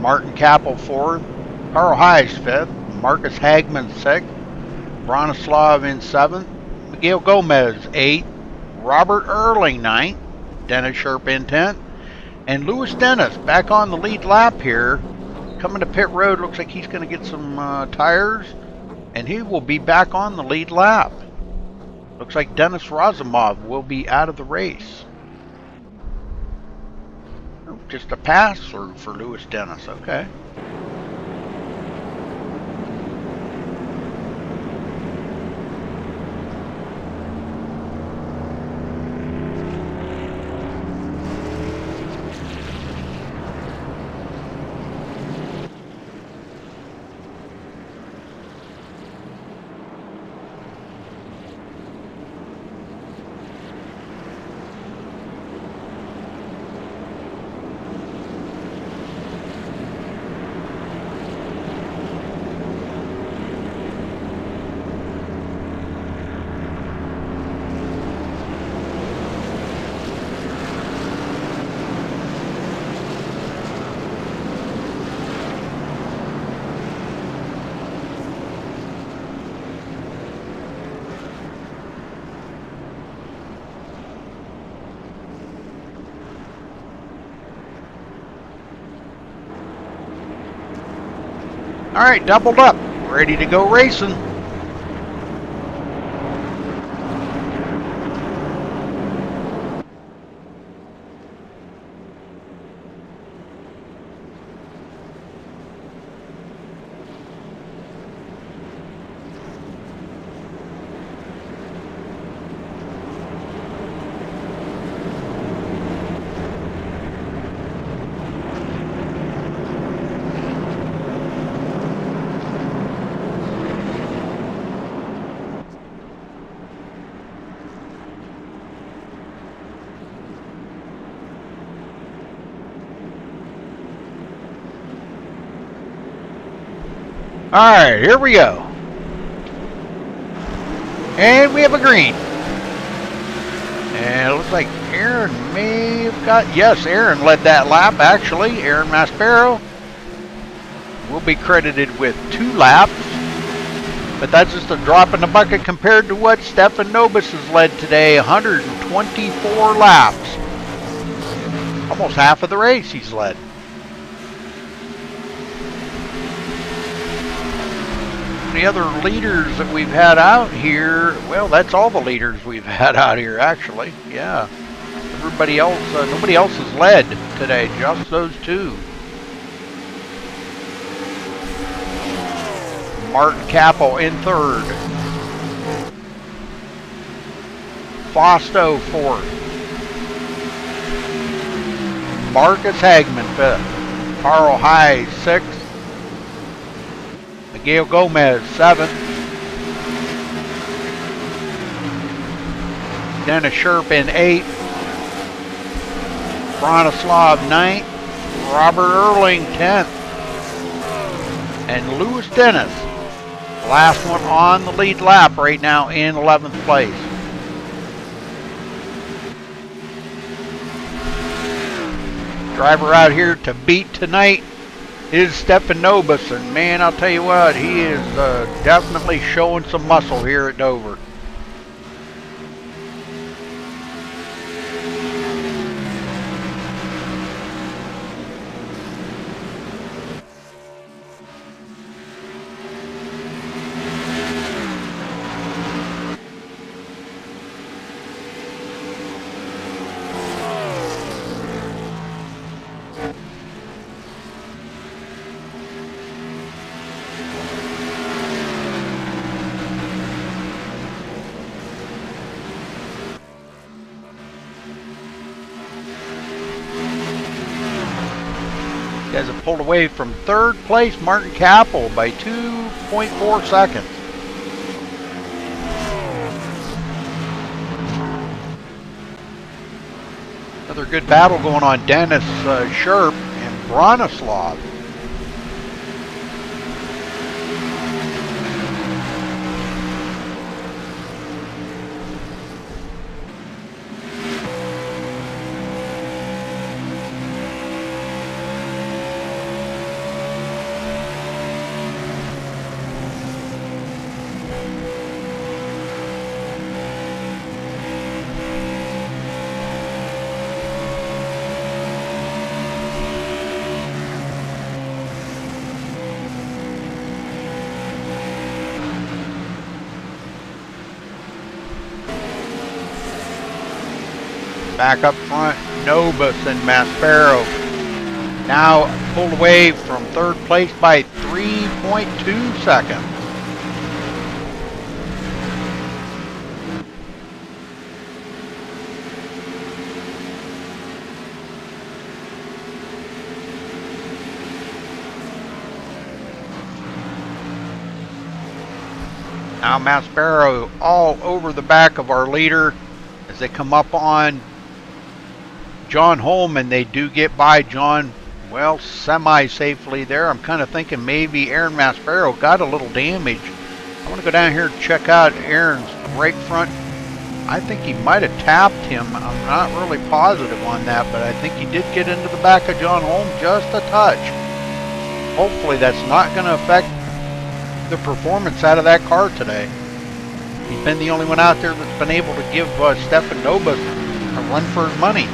Martin Kappel fourth, Carl Heiss fifth, Marcus Hagman sixth, Bronislav in seventh, Miguel Gomez eighth, Robert Erling ninth, Dennis Sherp in 10th, and Louis Dennis back on the lead lap here. Coming to pit road, looks like he's going to get some tires, and he will be back on the lead lap. Looks like Denis Razumov will be out of the race. Oh, just a pass through for Louis Dennis, okay. All right, doubled up, ready to go racing. Alright, here we go. And we have a green. And it looks like Aaron may have got... Yes, Aaron led that lap, actually. Aaron Maspero will be credited with 2 laps. But that's just a drop in the bucket compared to what Stefan Nobis has led today. 124 laps. Almost half of the race he's led. The other leaders that we've had out here, well, that's all the leaders we've had out here, actually. Yeah. Everybody else, nobody else has led today, just those 2. Martin Kappel in 3rd. Fausto 4th. Marcus Hagman 5th. Carl Heiss 6th. Miguel Gomez 7th. Dennis Sherp in 8th. Bronislav 9th. Robert Erling 10th. And Louis Dennis, last one on the lead lap right now in 11th place. Driver out here to beat tonight is Stefan Nobis, and man, I'll tell you what, he is definitely showing some muscle here at Dover. Guys have pulled away from 3rd place, Martin Kappel, by 2.4 seconds. Another good battle going on. Dennis Sherp and Bronislav. Back up front, Novus and Maspero. Now pulled away from third place by 3.2 seconds. Now Maspero all over the back of our leader as they come up on John Holman. They do get by John, well, semi-safely there. I'm kind of thinking maybe Aaron Maspero got a little damage. I want to go down here and check out Aaron's right front. I think he might have tapped him. I'm not really positive on that, but I think he did get into the back of John Holm just a touch. Hopefully that's not going to affect the performance out of that car today. He's been the only one out there that's been able to give Stefan Novus a run for his money.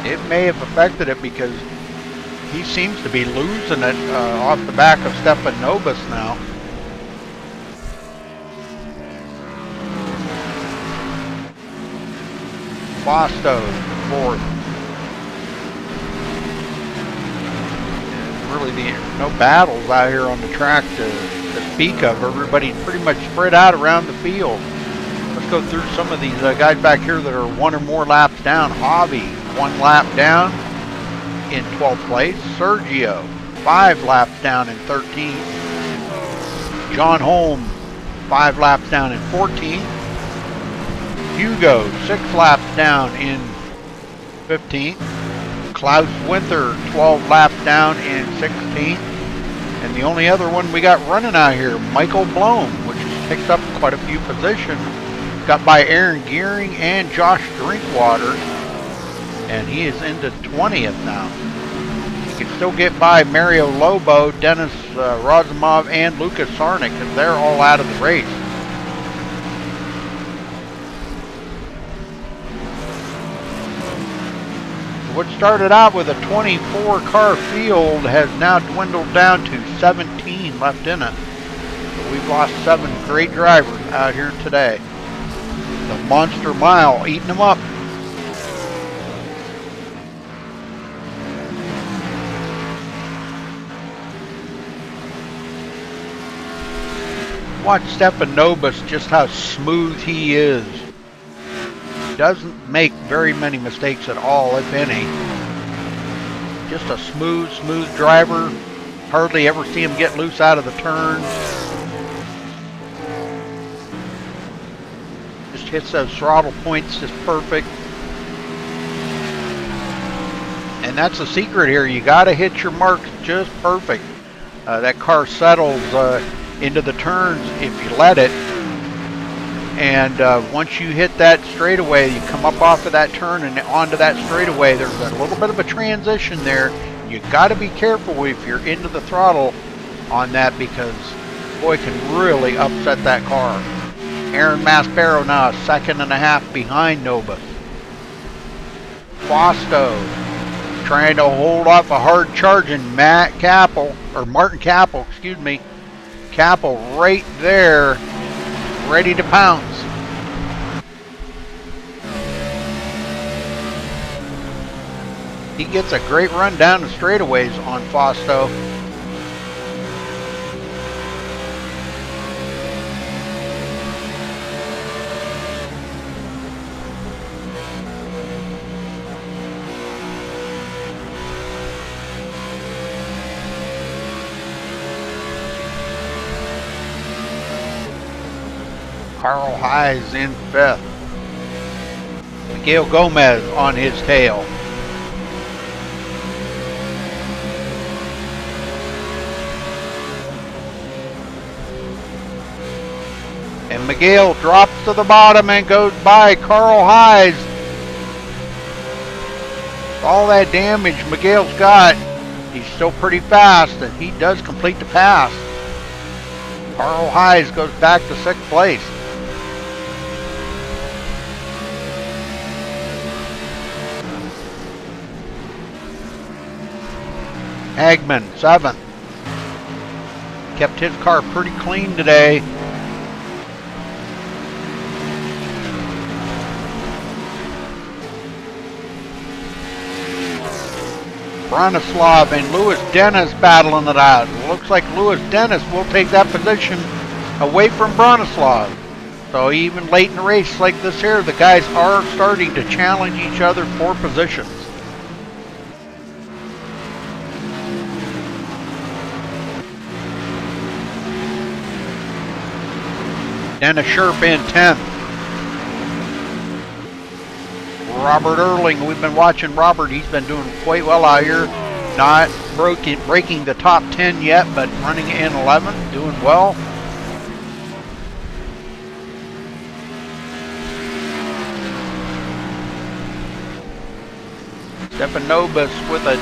It may have affected it because he seems to be losing it off the back of Stefan Novus now. Fosto, fourth. Really, no battles out here on the track to speak of. Everybody's pretty much spread out around the field. Let's go through some of these guys back here that are one or more laps down. Javi, 1 lap down in 12th place. Sergio, 5 laps down in 13th. John Holm, 5 laps down in 14th. Hugo, 6 laps down in 15th. Klaus Winther, 12 laps down in 16th. And the only other one we got running out here, Michael Blome, which has picked up quite a few positions. Got by Aaron Gearing and Josh Drinkwater. And he is into 20th now. He can still get by Mario Lobo, Dennis Razumov, and Lucas Sarnik, because they're all out of the race. What started out with a 24-car field has now dwindled down to 17 left in it. So we've lost 7 great drivers out here today. The Monster Mile eating them up. Watch Stefan Novus, just how smooth he is. Doesn't make very many mistakes at all, if any. Just a smooth driver. Hardly ever see him get loose out of the turns. Just hits those throttle points just perfect. And that's the secret here. You got to hit your marks just perfect. That car settles into the turns if you let it. And once you hit that straightaway, you come up off of that turn and onto that straightaway, there's a little bit of a transition there. You got to be careful if you're into the throttle on that, because boy, it can really upset that car. Aaron Maspero now 1.5 seconds behind Novus. Fosto trying to hold off a hard charging Martin Capel, excuse me. Capel right there, ready to pounce. He gets a great run down the straightaways on Fosto. Carl Hayes in 5th. Miguel Gomez on his tail. And Miguel drops to the bottom and goes by Carl Hayes. All that damage Miguel's got, he's still pretty fast, and he does complete the pass. Carl Hayes goes back to 6th place. Hagman, 7th. Kept his car pretty clean today. Bronislav and Lewis Dennis battling it out. Looks like Lewis Dennis will take that position away from Bronislav. So even late in the race like this here, the guys are starting to challenge each other for positions. Dennis Sherp in 10th. Robert Erling, we've been watching Robert. He's been doing quite well out here. Not breaking the top 10 yet, but running in 11th, doing well. Stepanobis with a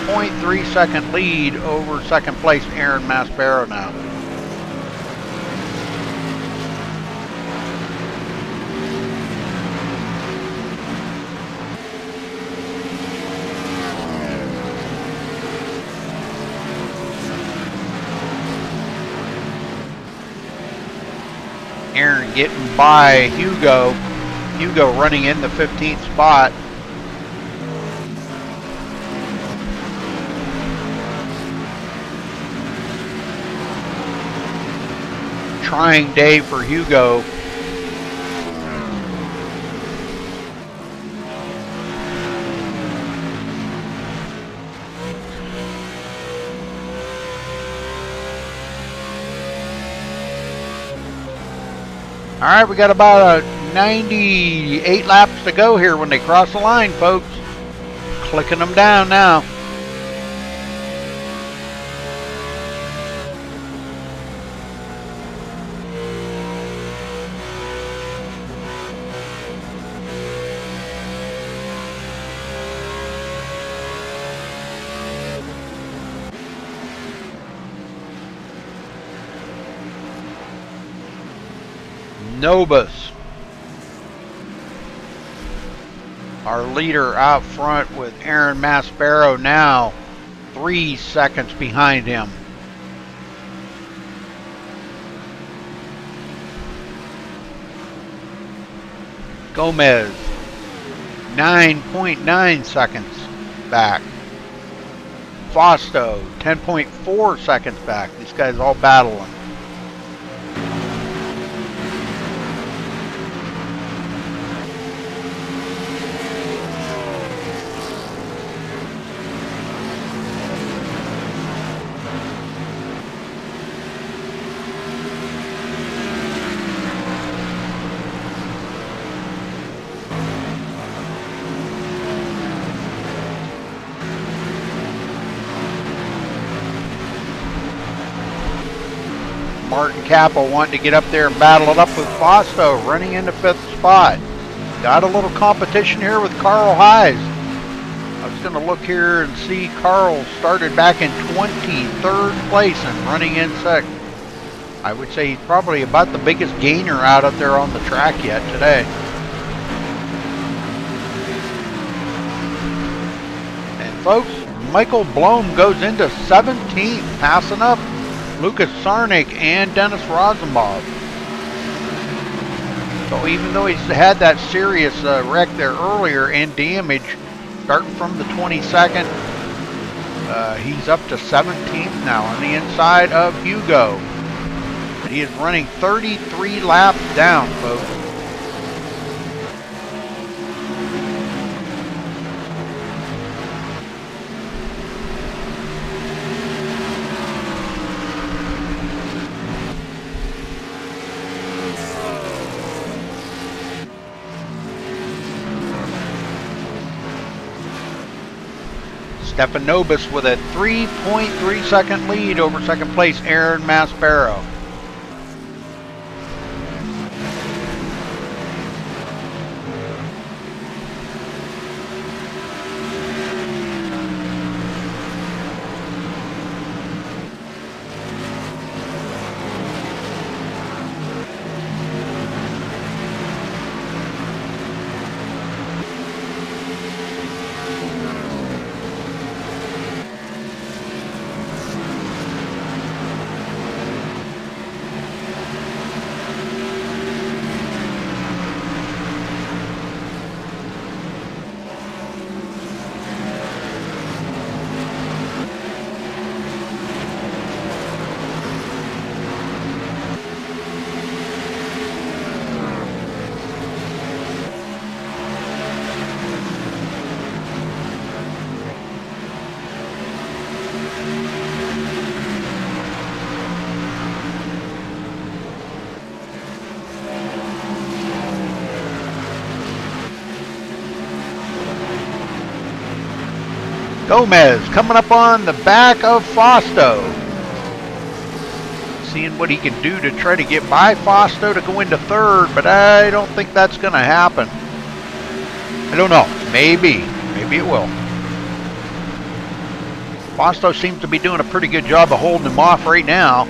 2.3 second lead over second place Aaron Maspero now. Aaron getting by Hugo. Hugo running in the 15th spot. Trying day for Hugo. All right, we got about 98 laps to go here when they cross the line, folks. Clicking them down now. Nobis, our leader out front with Aaron Maspero now 3 seconds behind him. Gomez 9.9 seconds back. Fausto 10.4 seconds back. These guys all battling. Martin Capel wanting to get up there and battle it up with Fausto, running into 5th spot. Got a little competition here with Carl Hayes. I was going to look here and see Carl started back in 23rd place and running in 2nd. I would say he's probably about the biggest gainer out there on the track yet today. And folks, Michael Blom goes into 17th, passing up Lucas Sarnik and Dennis Rosenbaum. So even though he's had that serious wreck there earlier and damage, starting from the 22nd, he's up to 17th now on the inside of Hugo. But he is running 33 laps down, folks. Stepanobis with a 3.3 second lead over second place Aaron Maspero. Gomez coming up on the back of Fausto. Seeing what he can do to try to get by Fausto to go into third, but I don't think that's going to happen. I don't know. Maybe. Maybe it will. Fausto seems to be doing a pretty good job of holding him off right now.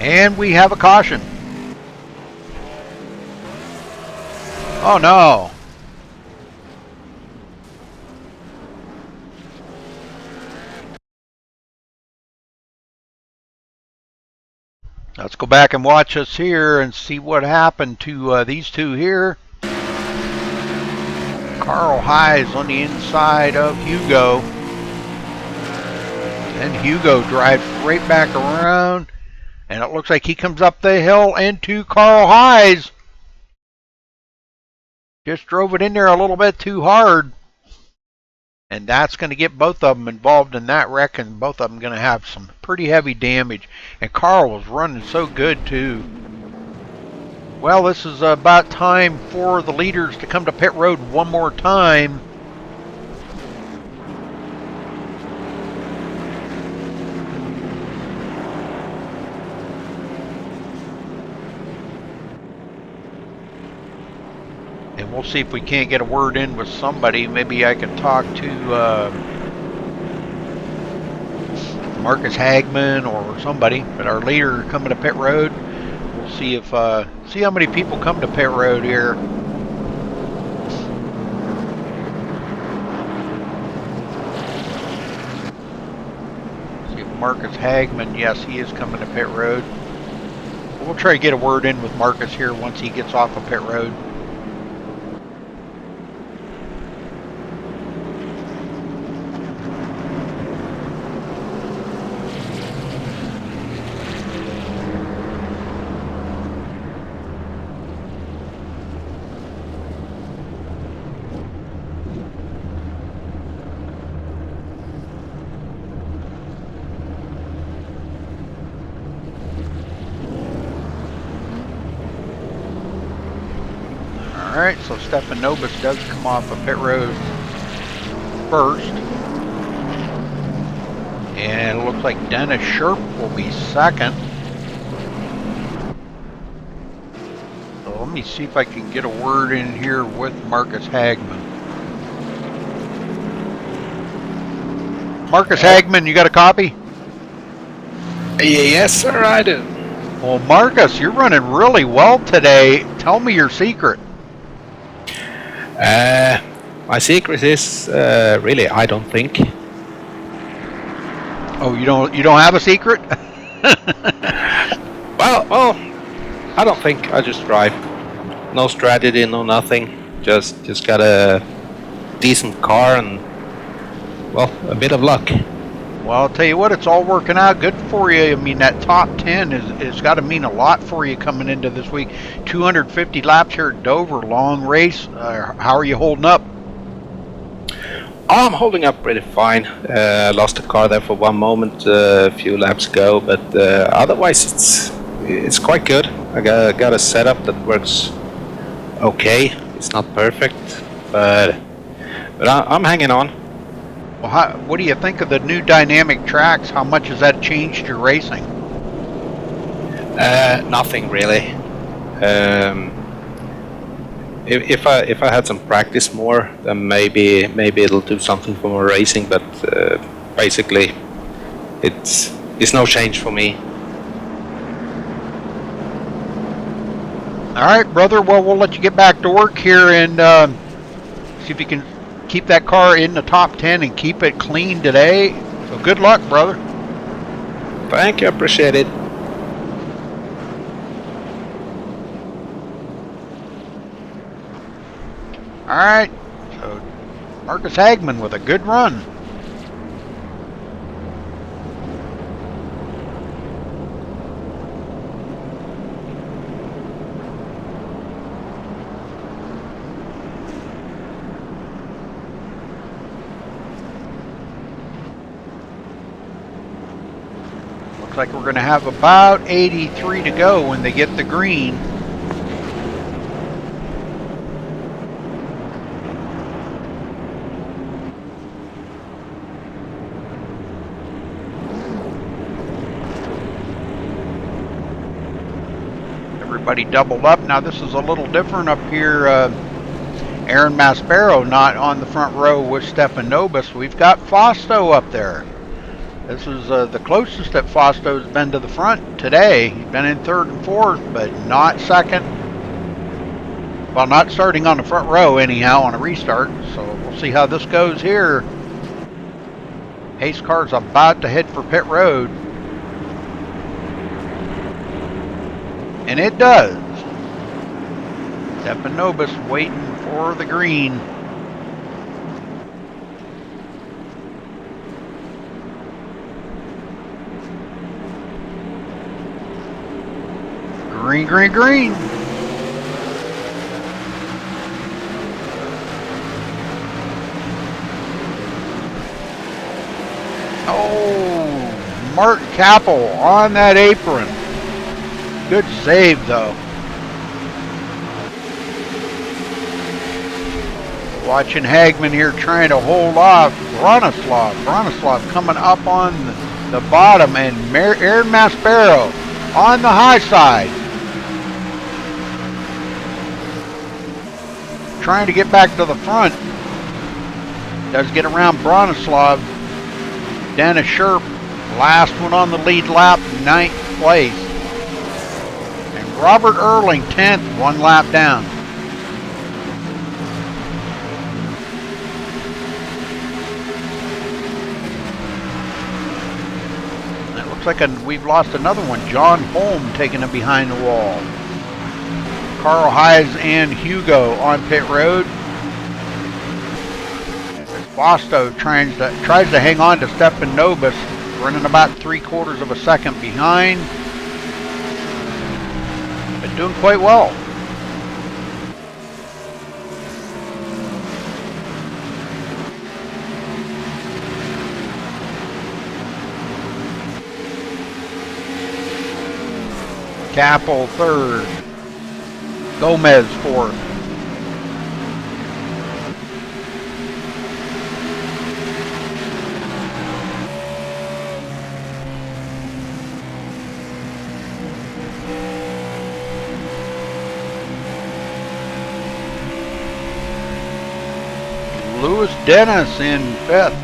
And we have a caution. Oh no. Let's go back and watch us here and see what happened to these two here. Carl Hayes on the inside of Hugo. And Hugo drives right back around. And it looks like he comes up the hill into Carl Hayes. Just drove it in there a little bit too hard. And that's going to get both of them involved in that wreck, and both of them going to have some pretty heavy damage. And Carl was running so good too. Well, this is about time for the leaders to come to pit road one more time. And we'll see if we can't get a word in with somebody. Maybe I can talk to Marcus Hagman or somebody. But our leader coming to pit road. We'll see if see how many people come to pit road here. See if Marcus Hagman. Yes, he is coming to pit road. We'll try to get a word in with Marcus here once he gets off of pit road. Alright, so Stefan Nobis does come off of pit road first. And it looks like Dennis Sherp will be second. So let me see if I can get a word in here with Marcus Hagman. Marcus Hagman, you got a copy? Yes, sir, I do. Well, Marcus, you're running really well today. Tell me your secret. My secret is really I don't think. Oh, you don't have a secret? Well, I don't think. I just drive. No strategy, no nothing. Just got a decent car and well, a bit of luck. Well, I'll tell you what, it's all working out good for you. I mean, that top 10 is got to mean a lot for you coming into this week. 250 laps here at Dover, long race. How are you holding up? I'm holding up pretty fine. Lost the car there for one moment a few laps ago, but otherwise it's quite good. I got a setup that works okay. It's not perfect, but I'm hanging on. Well, what do you think of the new dynamic tracks? How much has that changed your racing? Nothing really. If I had some practice more, then maybe it'll do something for my racing. But basically, it's no change for me. All right, brother. Well, we'll let you get back to work here and see if you can keep that car in the top 10 and keep it clean today. So good luck, brother. Thank you, appreciate it. All right, so Marcus Hagman with a good run. Looks like we're going to have about 83 to go when they get the green. Everybody doubled up. Now this is a little different up here. Aaron Maspero not on the front row with Stefan Nobis. We've got Fausto up there. This is the closest that Fausto's been to the front today. He's been in third and fourth, but not second. Well, not starting on the front row anyhow on a restart. So we'll see how this goes here. Pace car's about to head for pit road. And it does. Stefan Nobis waiting for the green. Green, green, green. Oh, Martin Capel on that apron. Good save, though. Watching Hagman here trying to hold off Bronislav. Bronislav coming up on the bottom, and Aaron Maspero on the high side. Trying to get back to the front. Does get around Bronislav. Dennis Sherp, last one on the lead lap, 9th place. And Robert Erling, 10th, 1 lap down. It looks like we've lost another one. John Holm taking it behind the wall. Carl Hayes and Hugo on pit road. Fausto tries to hang on to Stefan Nobis, running about 3/4 of a second behind, but doing quite well. Capel third. Gomez fourth. Louis Dennis in 5th.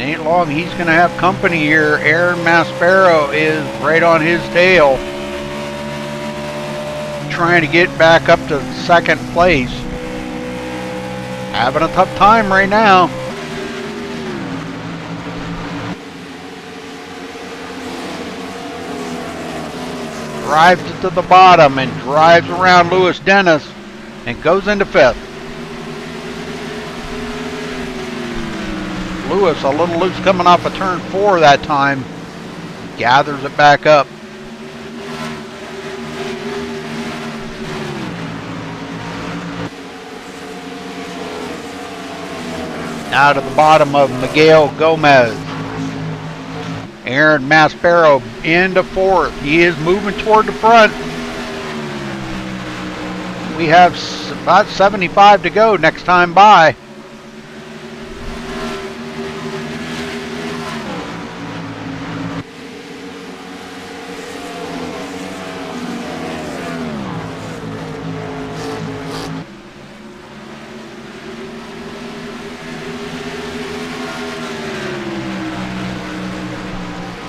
Ain't long he's going to have company here. Aaron Maspero is right on his tail, trying to get back up to 2nd place. Having a tough time right now. Drives it to the bottom and drives around Louis Dennis and goes into 5th. Lewis a little loose coming off of turn 4 that time. Gathers it back up. Now to the bottom of Miguel Gomez. Aaron Maspero into 4th. He is moving toward the front. We have about 75 to go next time by.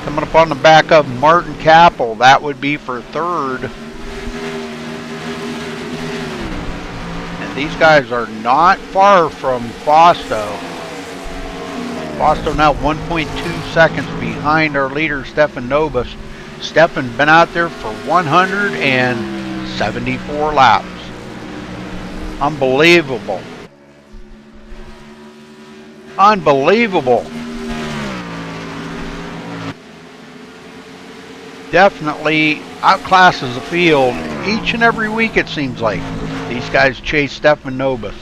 Coming up on the back of Martin Capel, that would be for 3rd. And these guys are not far from Fausto. Fausto now 1.2 seconds behind our leader, Stefan Nobis. Stefan been out there for 174 laps. Unbelievable. Unbelievable. Definitely outclasses the field each and every week, it seems like. These guys chase Stefan Nobis.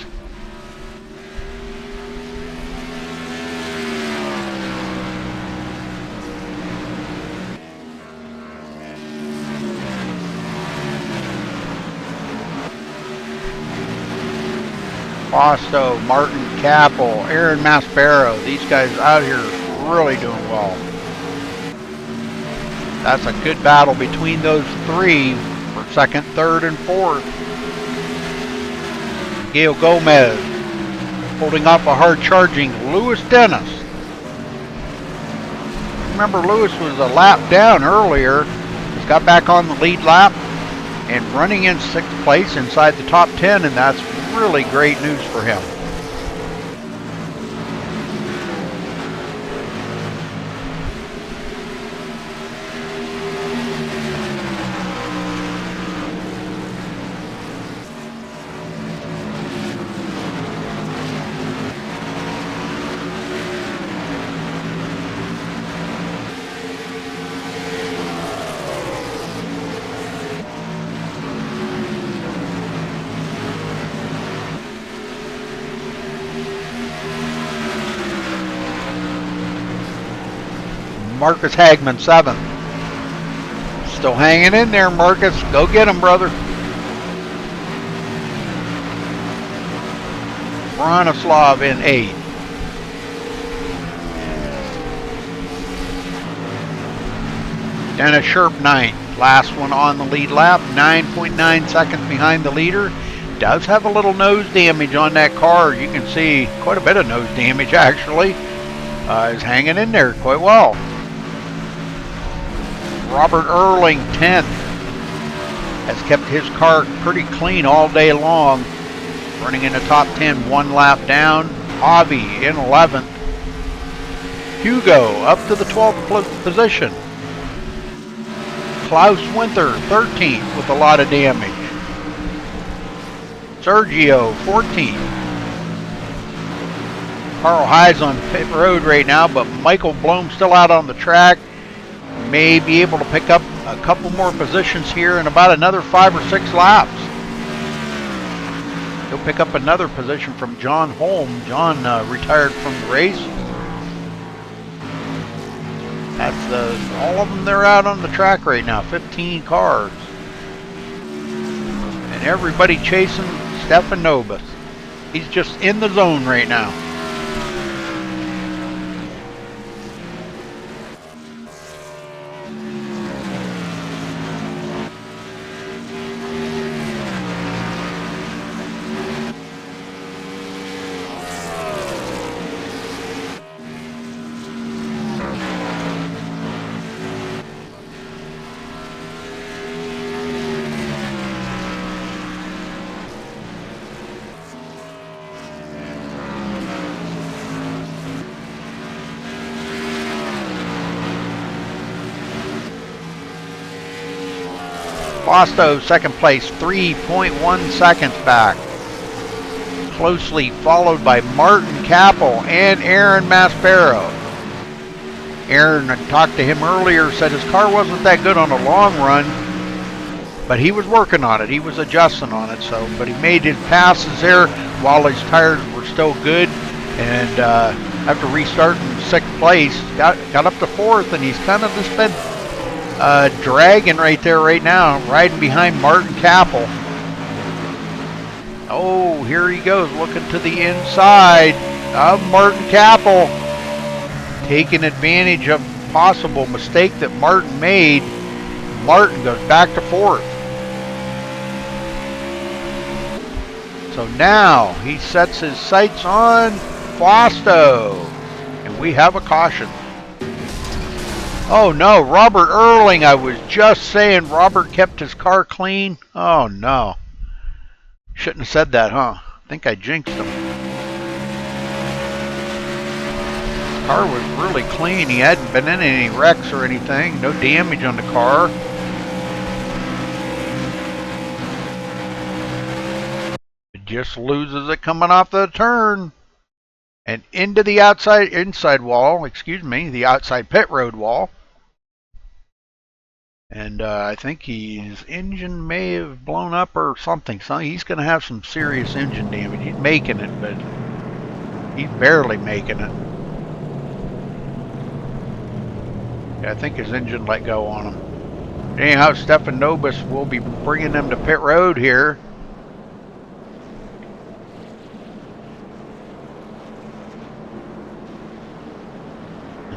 Fausto, Martin Capel, Aaron Maspero. These guys out here really doing well. That's a good battle between those three for second, third, and fourth. Gail Gomez holding off a hard-charging Lewis Dennis. Remember, Lewis was a lap down earlier. He's got back on the lead lap and running in 6th place inside the top 10, and that's really great news for him. Marcus Hagman, 7th. Still hanging in there, Marcus. Go get him, brother. Bronislav in 8th. Dennis Sherp, 9th. Last one on the lead lap, 9.9 seconds behind the leader. Does have a little nose damage on that car. You can see quite a bit of nose damage, actually. Is hanging in there quite well. Robert Erling, 10th, has kept his car pretty clean all day long, running in the top 10, 1 lap down. Avi in 11th. Hugo up to the 12th position. Klaus Winter, 13th, with a lot of damage. Sergio, 14th. Carl Hyde's on pit road right now, but Michael Blom still out on the track. May be able to pick up a couple more positions here in about another 5 or 6 laps. He'll pick up another position from John Holm. John retired from the race. That's all of them. They're out on the track right now. 15 cars, and everybody chasing Stefan Nobis. He's just in the zone right now. Fausto, 2nd place, 3.1 seconds back. Closely followed by Martin Capel and Aaron Maspero. Aaron, I talked to him earlier, said his car wasn't that good on a long run, but he was working on it. He was adjusting on it, but he made his passes there while his tires were still good. And after restarting 6th place, got up to 4th, and he's kind of just been dragging right there right now, riding behind Martin Capel. Oh, here he goes, looking to the inside of Martin Capel, taking advantage of a possible mistake that Martin made. Martin goes back to 4th. So now he sets his sights on Fausto, and we have a caution. Oh no, Robert Erling. I was just saying Robert kept his car clean. Oh no. Shouldn't have said that, huh? I think I jinxed him. His car was really clean. He hadn't been in any wrecks or anything. No damage on the car. It just loses it coming off the turn. And into the inside wall, the outside pit road wall. And I think his engine may have blown up or something. So he's going to have some serious engine damage. He's making it, but he's barely making it. Yeah, I think his engine let go on him. Anyhow, Stefan Nobis will be bringing them to pit road here.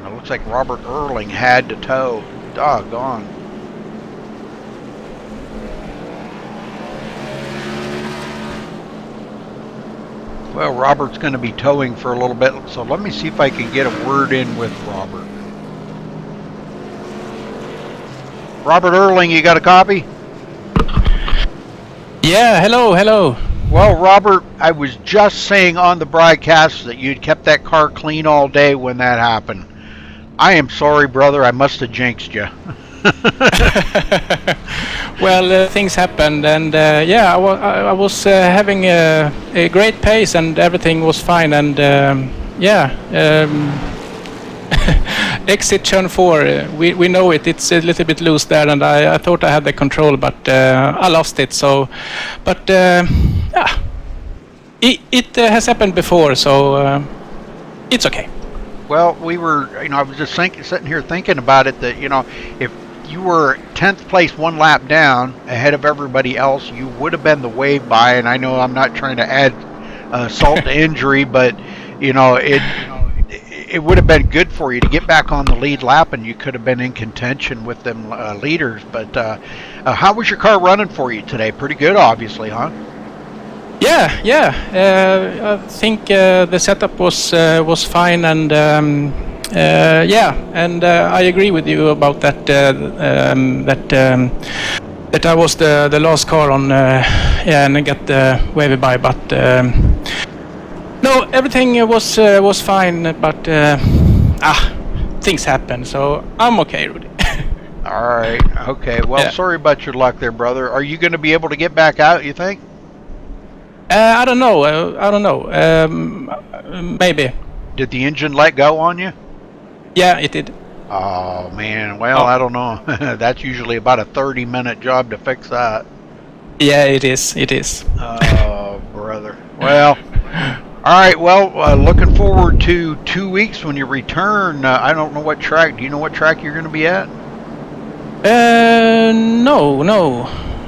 And it looks like Robert Erling had to tow. Doggone. Well, Robert's going to be towing for a little bit, so let me see if I can get a word in with Robert. Robert Erling, you got a copy? Yeah, hello. Well, Robert, I was just saying on the broadcast that you'd kept that car clean all day when that happened. I am sorry, brother. I must have jinxed you. Well, things happened, and yeah, I was having a great pace, and everything was fine, and yeah, exit turn 4, we know it. It's a little bit loose there, and I thought I had the control, but I lost it. So, but yeah, it has happened before, so it's okay. Well, we were, I was just sitting here thinking about it that, if you were 10th place 1 lap down ahead of everybody else, you would have been the wave by. And I know I'm not trying to add salt to injury, but, it would have been good for you to get back on the lead lap, and you could have been in contention with them leaders. But how was your car running for you today? Pretty good, obviously, huh? Yeah. I think the setup was fine, and yeah, and I agree with you about that. That I was the last car on, yeah, and I got the wavy by, but no, everything was fine, but things happen, so I'm okay, Rudy. All right. Okay. Well, Yeah. sorry about your luck there, brother. Are you going to be able to get back out, you think? I don't know. Maybe. Did the engine let go on you? Yeah, it did. Oh, man. Well, I don't know. That's usually about a 30-minute job to fix that. Yeah, it is. Oh, brother. Well, all right. Well, looking forward to 2 weeks when you return. I don't know what track. Do you know what track you're going to be at? No.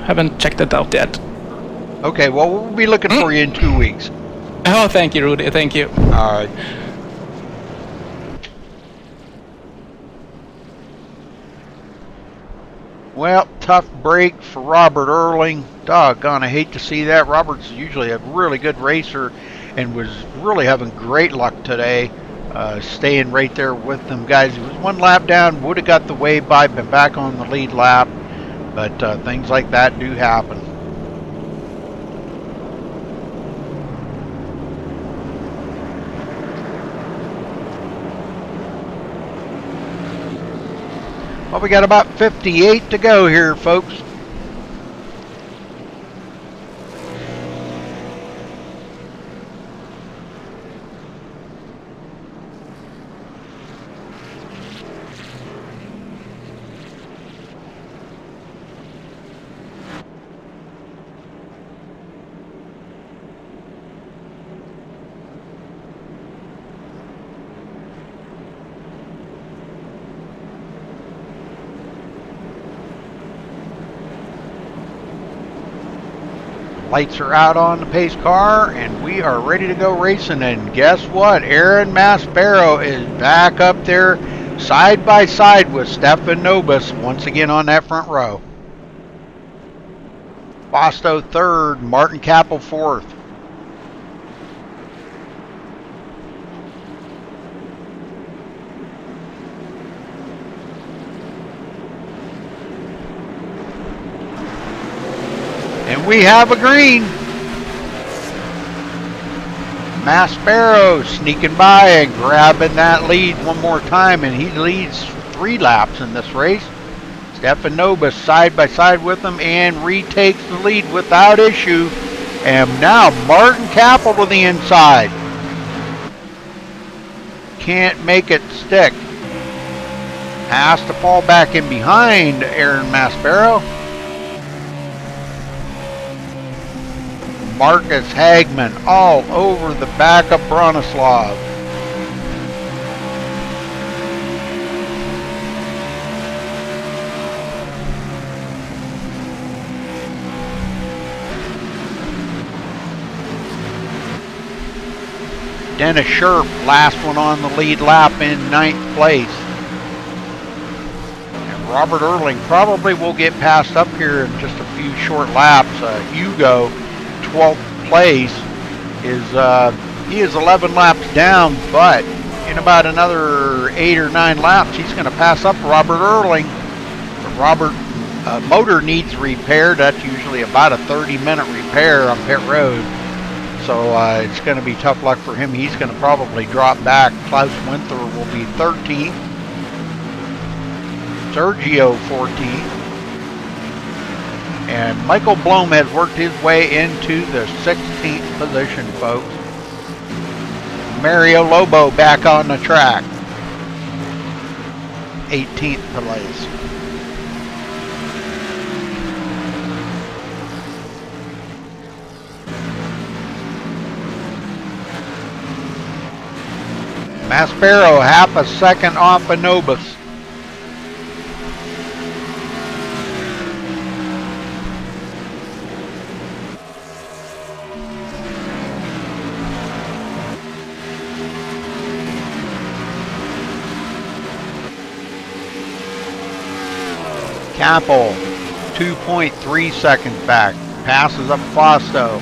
Haven't checked it out yet. Okay. Well, we'll be looking for you in 2 weeks. Oh, thank you, Rudy. Thank you. All right. Well, tough break for Robert Erling. Doggone, I hate to see that. Robert's usually a really good racer and was really having great luck today, staying right there with them guys. He was 1 lap down, would have got the wave by, been back on the lead lap, but things like that do happen. Well, we got about 58 to go here, folks. Lights are out on the pace car, and we are ready to go racing. And guess what? Aaron Maspero is back up there side by side with Stefan Nobis once again on that front row. Bosto third, Martin Kappel fourth. And we have a green. Maspero sneaking by and grabbing that lead one more time, and he leads 3 laps in this race. Stefan Nobis side by side with him and retakes the lead without issue. And now Martin Kappel to the inside. Can't make it stick. Has to fall back in behind Aaron Maspero. Marcus Hagman all over the back of Bronislav. Dennis Sherp, last one on the lead lap in 9th place. And Robert Earling probably will get passed up here in just a few short laps. Hugo, 12th place, he is 11 laps down, but in about another 8 or 9 laps, he's going to pass up Robert Earling. Robert motor needs repaired. That's usually about a 30-minute repair on pit road. So it's going to be tough luck for him. He's going to probably drop back. Klaus Winther will be 13th. Sergio 14th. And Michael Blom has worked his way into the 16th position, folks. Mario Lobo back on the track. 18th place. Maspero half a second off Anobis. Capel, 2.3 seconds back. Passes up Fausto.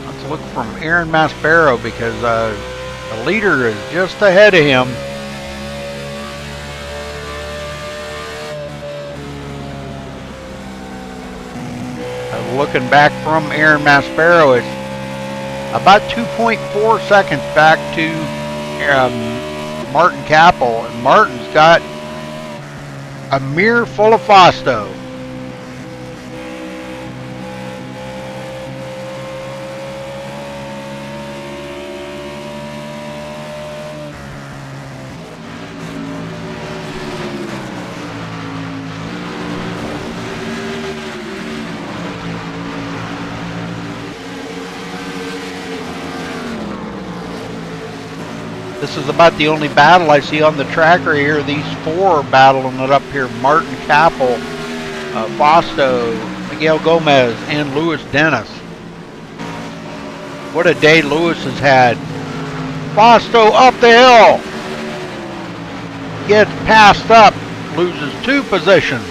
Let's look from Aaron Maspero because the leader is just ahead of him. Looking back from Aaron Maspero, it's about 2.4 seconds back to Martin Capel. And Martin's got a mirror full of Fausto. This is about the only battle I see on the track right here. These four are battling it up here. Martin Capel, Fausto, Miguel Gomez, and Luis Dennis. What a day Luis has had. Fausto up the hill. Gets passed up. Loses 2 positions.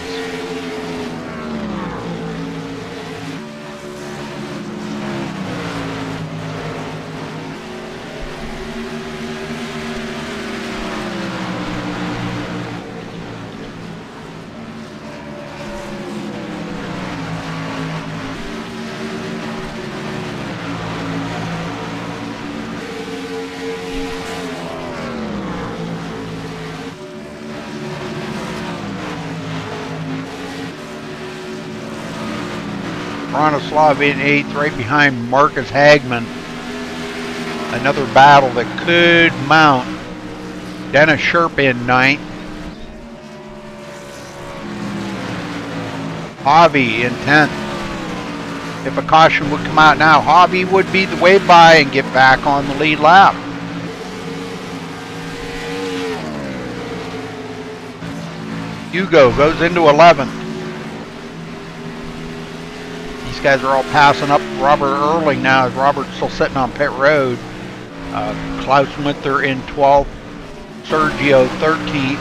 Bronislav in 8th, right behind Marcus Hagman. Another battle that could mount. Dennis Sherp in 9th. Javi in 10th. If a caution would come out now, Javi would be the way by and get back on the lead lap. Hugo goes into 11th. These guys are all passing up Robert Earling now as Robert's still sitting on pit road. Klaus Winther in 12th. Sergio 13th.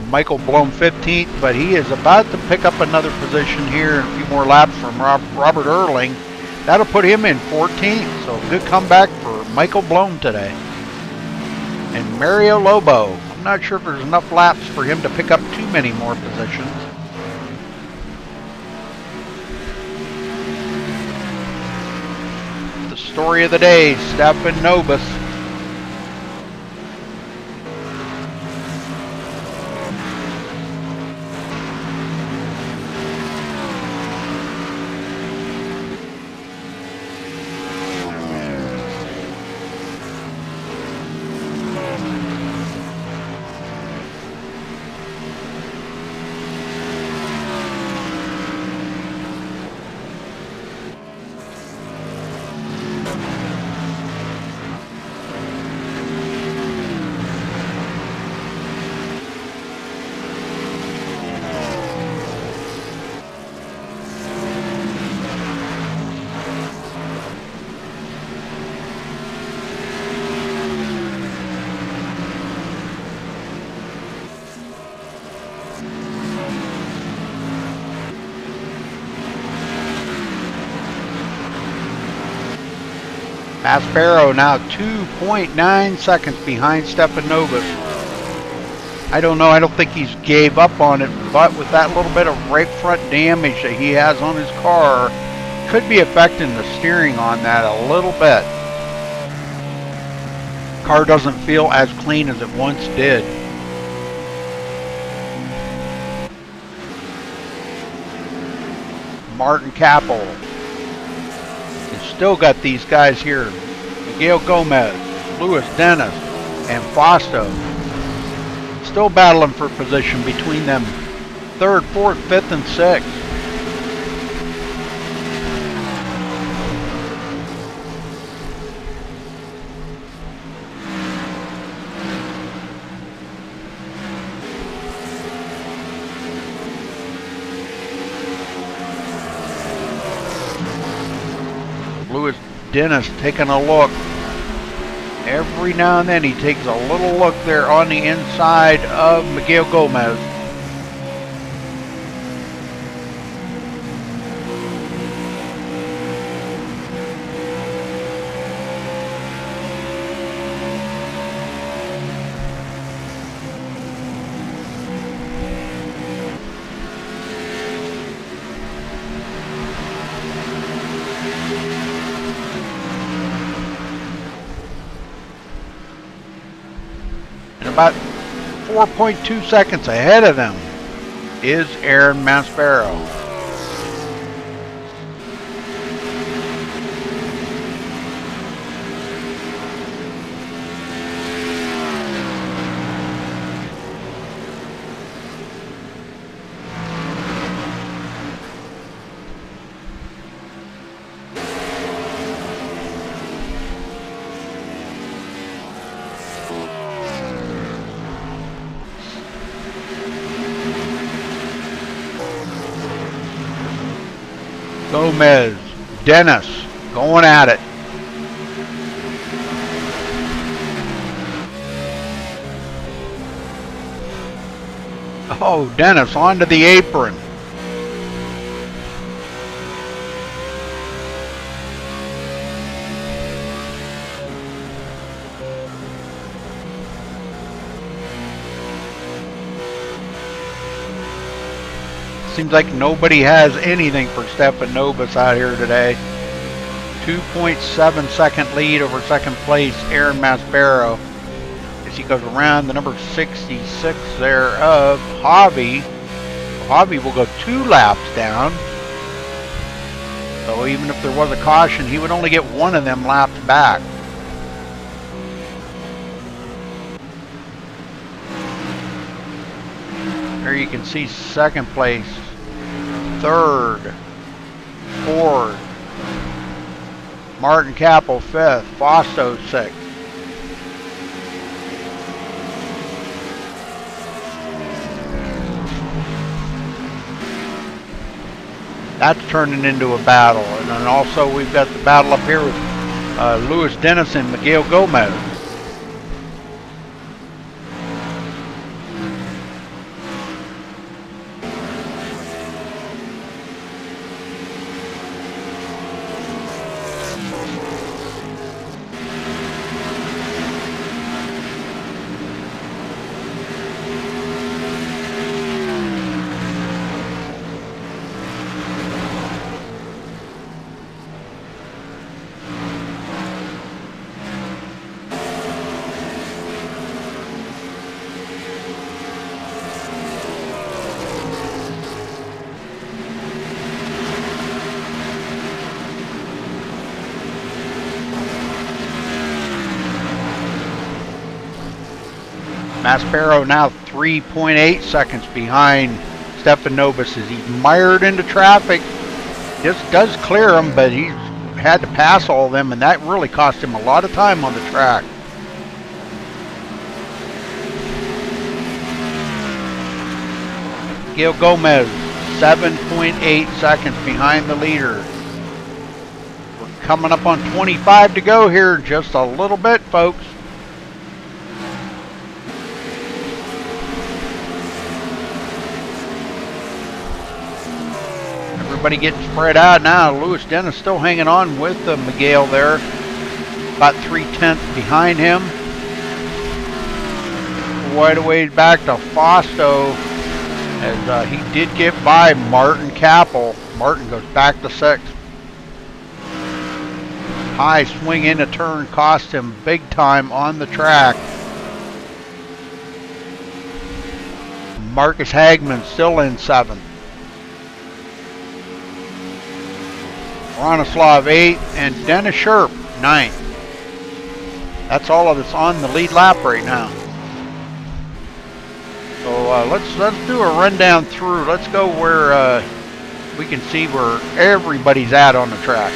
Michael Blom 15th, but he is about to pick up another position here in a few more laps from Robert Earling. That'll put him in 14th, so good comeback for Michael Blom today. And Mario Lobo, I'm not sure if there's enough laps for him to pick up too many more positions. The story of the day, Stefan Nobis. Maspero now 2.9 seconds behind Stefanovich. I don't know, I don't think he's gave up on it, but with that little bit of right front damage that he has on his car, could be affecting the steering on that a little bit. Car doesn't feel as clean as it once did. Martin Kappel. You've still got these guys here. Miguel Gomez, Luis Dennis, and Fausto. Still battling for position between them. 3rd, 4th, 5th, and 6th. Luis Dennis taking a look. Every now and then he takes a little look there on the inside of Miguel Gomez. About 4.2 seconds ahead of them is Aaron Maspero. Gomez, Dennis, going at it. Oh, Dennis onto the apron. Seems like nobody has anything for Stefanovich out here today. 2.7 second lead over second place, Aaron Maspero. As he goes around the number 66 there of Hobby. Hobby will go 2 laps down. So even if there was a caution, he would only get 1 of them laps back. There you can see second place. 3rd, 4th, Martin Kappel 5th, Fausto 6th. That's turning into a battle. And then also we've got the battle up here with Luis Dennis and Miguel Gomez. Maspero now 3.8 seconds behind Stefanovich as he's mired into traffic. Just does clear him, but he's had to pass all of them, and that really cost him a lot of time on the track. Miguel Gomez 7.8 seconds behind the leader. We're coming up on 25 to go here in just a little bit, folks. Everybody getting spread out now. Luis Dennis still hanging on with Miguel there. about 3/10 behind him. Quite a ways back to Fausto, as he did get by Martin Capel. Martin goes back to 6th. High swing in a turn cost him big time on the track. Marcus Hagman still in 7th. Bronislav 8th and Dennis Sherp 9th. That's all of us on the lead lap right now. So let's do a rundown through. Let's go where we can see where everybody's at on the track.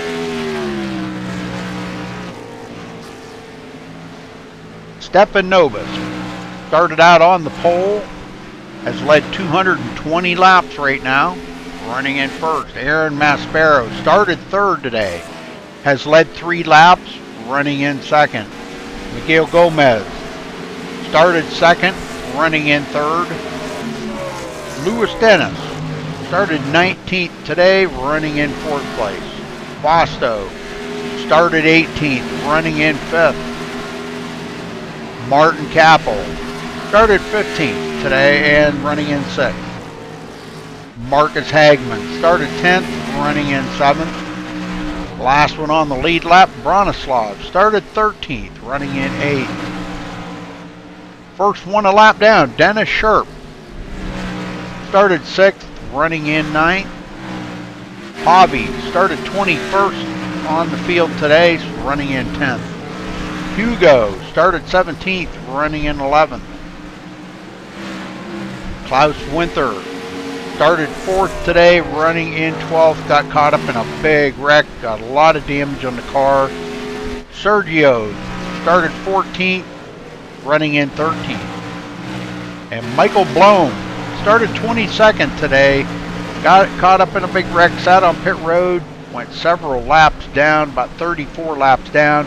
Stefan Nobis started out on the pole, has led 220 laps right now, running in first. Aaron Maspero started 3rd today, has led 3 laps, running in 2nd. Miguel Gomez started 2nd, running in 3rd. Luis Dennis started 19th today, running in 4th place. Fausto started 18th, running in 5th. Martin Capel started 15th today and running in 6th. Marcus Hagman started 10th, running in 7th. Last one on the lead lap, Bronislav started 13th, running in 8th. First one a lap down, Dennis Sherp started 6th, running in 9th. Javi started 21st on the field today, running in 10th. Hugo started 17th, running in 11th. Klaus Winter started 4th today, running in 12th. Got caught up in a big wreck, got a lot of damage on the car. Sergio started 14th, running in 13th. And Michael Blome started 22nd today, got caught up in a big wreck, sat on pit road, went several laps down, about 34 laps down,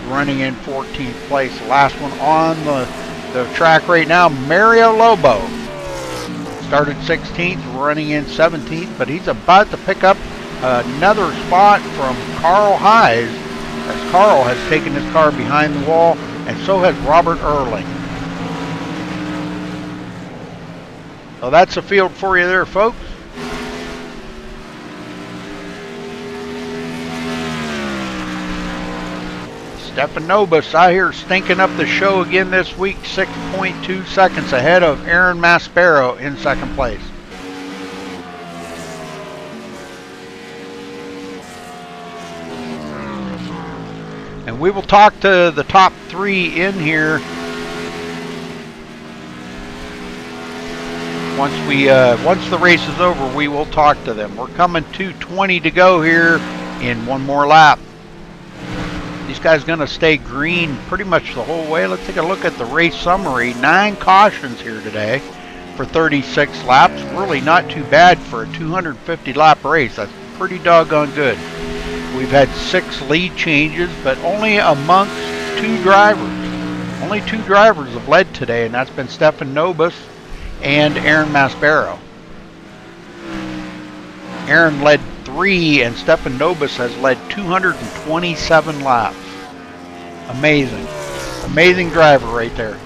running in 14th place. Last one on the track right now, Mario Lobo started 16th, running in 17th, but he's about to pick up another spot from Carl Hayes, as Carl has taken his car behind the wall, and so has Robert Erling. So that's the field for you there, folks. Stefan Nobis out here stinking up the show again this week, 6.2 seconds ahead of Aaron Maspero in 2nd place. And we will talk to the top 3 in here once the race is over. We will talk to them. We're coming to 20 to go here in one more lap. These guys going to stay green pretty much the whole way. Let's take a look at the race summary. 9 cautions here today for 36 laps. Really not too bad for a 250 lap race. That's pretty doggone good. We've had 6 lead changes, but only amongst 2 drivers. Only 2 drivers have led today, and that's been Stefan Nobis and Aaron Maspero. Aaron led 3, and Stefan Nobis has led 227 laps. Amazing. Amazing driver right there.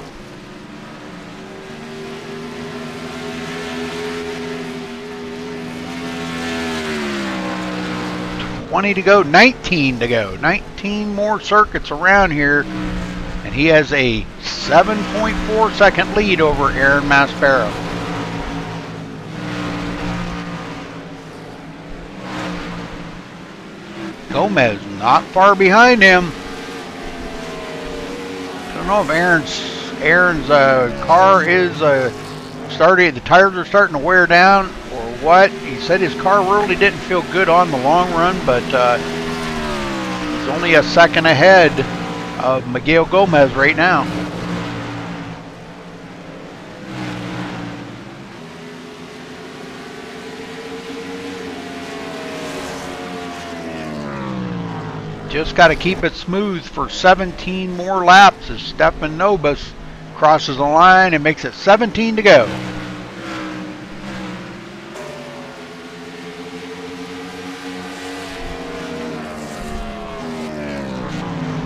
$20 to go, 19 to go. 19 more circuits around here, and he has a 7.4 second lead over Aaron Maspero. Gomez not far behind him. Don't know if Aaron's car is starting. The tires are starting to wear down or what. He said his car really didn't feel good on the long run, but he's only a second ahead of Miguel Gomez right now. Just got to keep it smooth for 17 more laps as Stefan Nobis crosses the line and makes it 17 to go.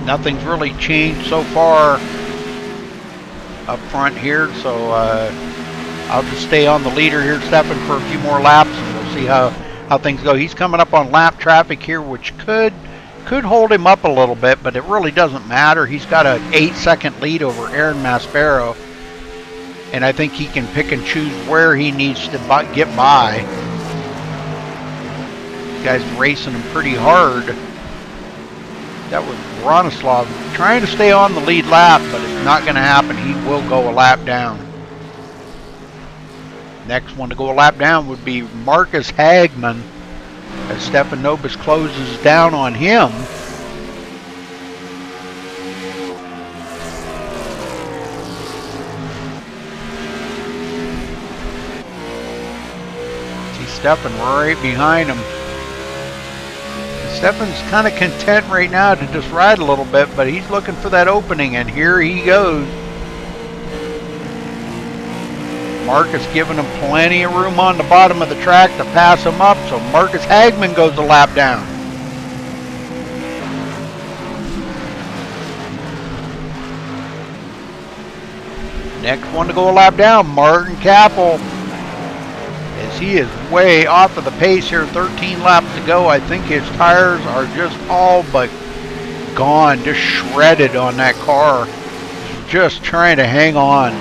Nothing's really changed so far up front here, so I'll just stay on the leader here, Stefan, for a few more laps, and we'll see how things go. He's coming up on lap traffic here, which could hold him up a little bit, but it really doesn't matter. He's got an 8-second lead over Aaron Maspero, and I think he can pick and choose where he needs to get by. This guy's racing him pretty hard. That was Bronislav trying to stay on the lead lap, but it's not going to happen. He will go a lap down. Next one to go a lap down would be Marcus Hagman, as Stefan Nobis closes down on him. See Stefan right behind him. Stefan's kind of content right now to just ride a little bit, but he's looking for that opening, and here he goes. Marcus giving him plenty of room on the bottom of the track to pass him up, so Marcus Hagman goes a lap down. Next one to go a lap down, Martin Kappel, as he is way off of the pace here. 13 laps to go. I think his tires are just all but gone, just shredded on that car. Just trying to hang on.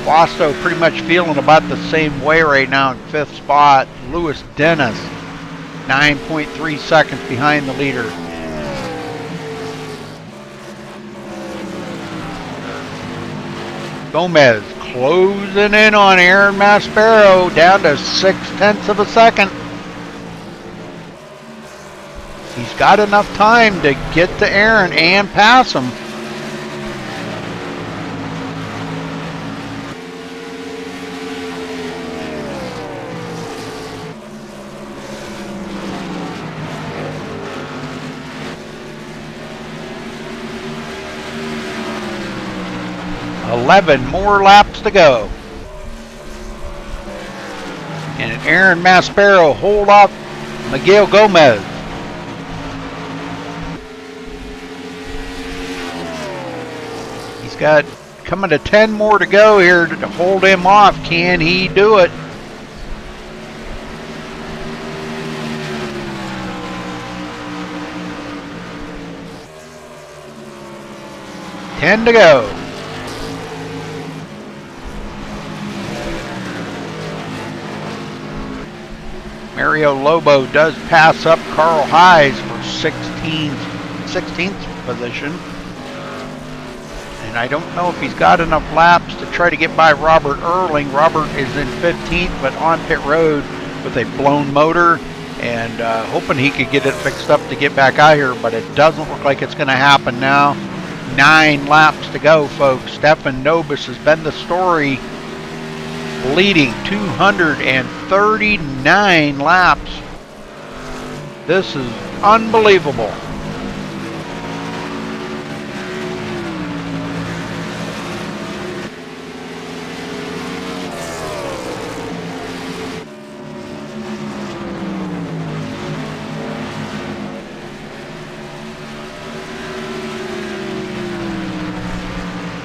Wasto pretty much feeling about the same way right now in 5th spot. Lewis Dennis, 9.3 seconds behind the leader. Gomez closing in on Aaron Maspero, down to 0.6 of a second. He's got enough time to get to Aaron and pass him. $11 more laps to go. And Aaron Maspero hold off Miguel Gomez. He's got coming to 10 more to go here to hold him off. Can he do it? Ten to go. Mario Lobo does pass up Carl Hayes for 16th position. And I don't know if he's got enough laps to try to get by Robert Earling. Robert is in 15th, but on pit road with a blown motor, and hoping he could get it fixed up to get back out here, but it doesn't look like it's going to happen now. 9 laps to go, folks. Stefan Nobis has been the story, leading 239 laps. This is unbelievable.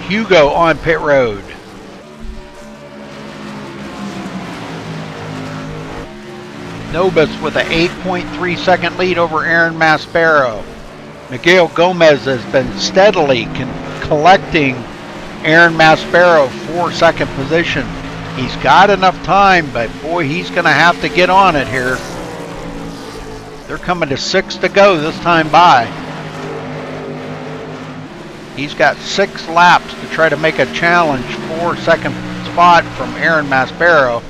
Hugo on pit road. Nobis with an 8.3 second lead over Aaron Maspero. Miguel Gomez has been steadily collecting Aaron Maspero for second position. He's got enough time, but boy, he's going to have to get on it here. They're coming to 6 to go this time by. He's got 6 laps to try to make a challenge for second spot from Aaron Maspero.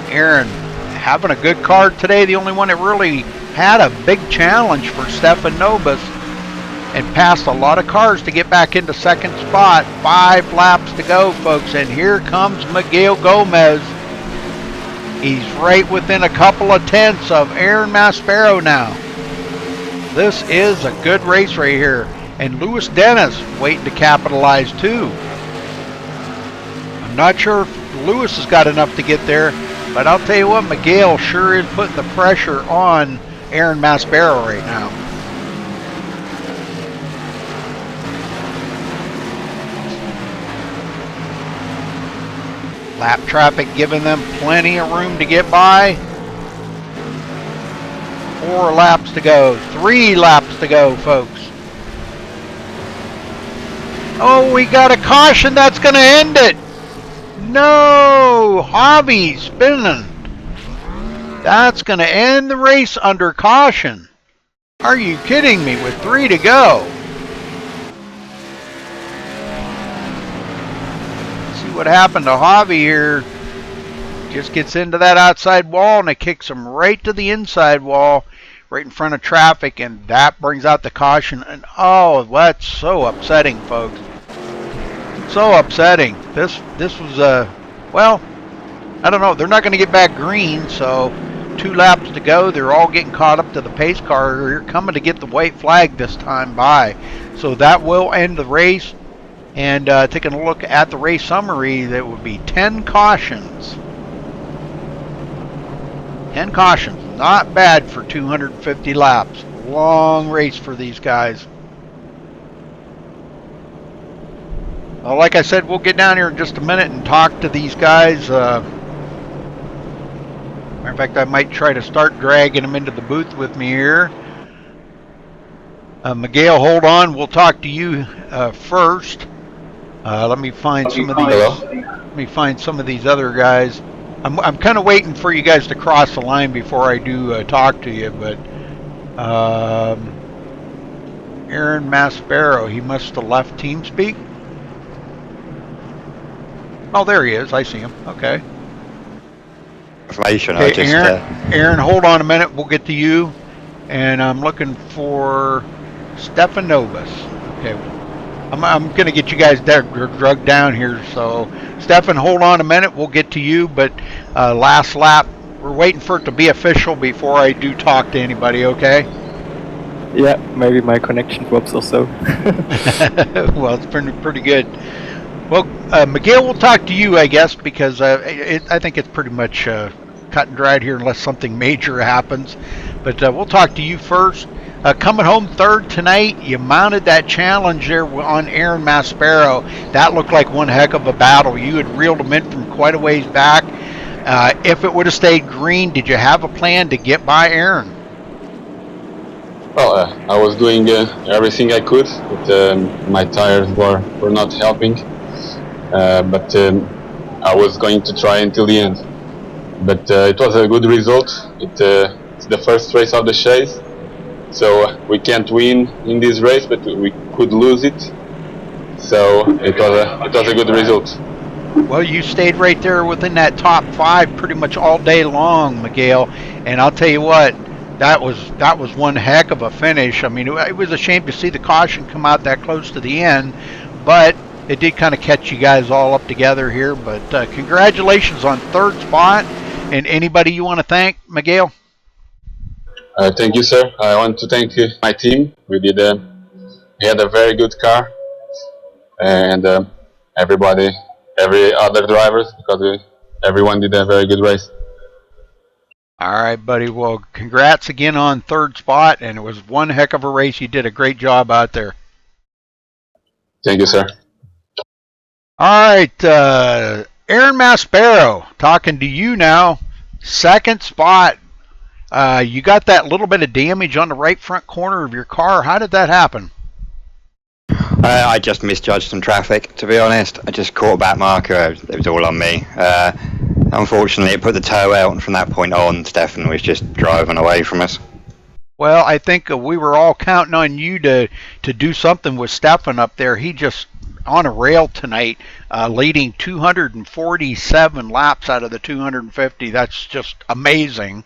Aaron having a good card today, the only one that really had a big challenge for Stefan Nobis, and passed a lot of cars to get back into second spot. 5 laps to go, folks, and here comes Miguel Gomez. He's right within a couple of tenths of Aaron Maspero now. This is a good race right here. And Lewis Dennis waiting to capitalize too. I'm not sure if Lewis has got enough to get there, but I'll tell you what, Miguel sure is putting the pressure on Aaron Maspero right now. Lap traffic giving them plenty of room to get by. 4 laps to go. 3 laps to go, folks. Oh, we got a caution that's going to end it. No, Hobby spinning. That's going to end the race under caution. Are you kidding me with 3 to go? See what happened to Hobby here. Just gets into that outside wall and it kicks him right to the inside wall, right in front of traffic, and that brings out the caution. And oh, that's so upsetting, folks. So upsetting. This was well, I don't know. They're not going to get back green, so 2 laps to go. They're all getting caught up to the pace car. They're coming to get the white flag this time by. So that will end the race. And taking a look at the race summary, that would be 10 cautions. 10 cautions. Not bad for 250 laps. Long race for these guys. Well, like I said, we'll get down here in just a minute and talk to these guys. Matter of fact, I might try to start dragging them into the booth with me here. Miguel, hold on. We'll talk to you first. Let me find some of these. Let me find some of these other guys. I'm kind of waiting for you guys to cross the line before I do talk to you. But Aaron Maspero, he must have left TeamSpeak. Oh, there he is. I see him. Okay. Information. Okay, Aaron, hold on a minute. We'll get to you. And I'm looking for Stefanovas. Okay. I'm going to get you guys drugged down here. So, Stefan, hold on a minute. We'll get to you. But last lap, we're waiting for it to be official before I do talk to anybody, okay? Yeah, maybe my connection drops or so. Well, it's pretty good. Well, Miguel, we'll talk to you, I guess, because I think it's pretty much cut and dried here unless something major happens. But we'll talk to you first. Coming home third tonight, you mounted that challenge there on Aaron Maspero. That looked like one heck of a battle. You had reeled him in from quite a ways back. If it would have stayed green, did you have a plan to get by Aaron? Well, I was doing everything I could, but my tires were not helping. But I was going to try until the end. But it was a good result. It's the first race of the chase, so we can't win in this race, but we could lose it. So it was a good result. Well, you stayed right there within that top 5 pretty much all day long, Miguel. And I'll tell you what, that was one heck of a finish. I mean, it was a shame to see the caution come out that close to the end, but it did kind of catch you guys all up together here. But congratulations on third spot. And anybody you want to thank, Miguel? Thank you, sir. I want to thank my team. We had a very good car, and everybody, every other drivers, because everyone did a very good race. All right, buddy. Well, congrats again on third spot, and it was one heck of a race. You did a great job out there. Thank you, sir. All right, Aaron Maspero, talking to you now. Second spot. You got that little bit of damage on the right front corner of your car. How did that happen? I just misjudged some traffic, to be honest. I just caught a back marker. It was all on me. Unfortunately, it put the tow out, and from that point on, Stefan was just driving away from us. Well, I think we were all counting on you to do something with Stefan up there. He just on a rail tonight, leading 247 laps out of the 250. That's just amazing.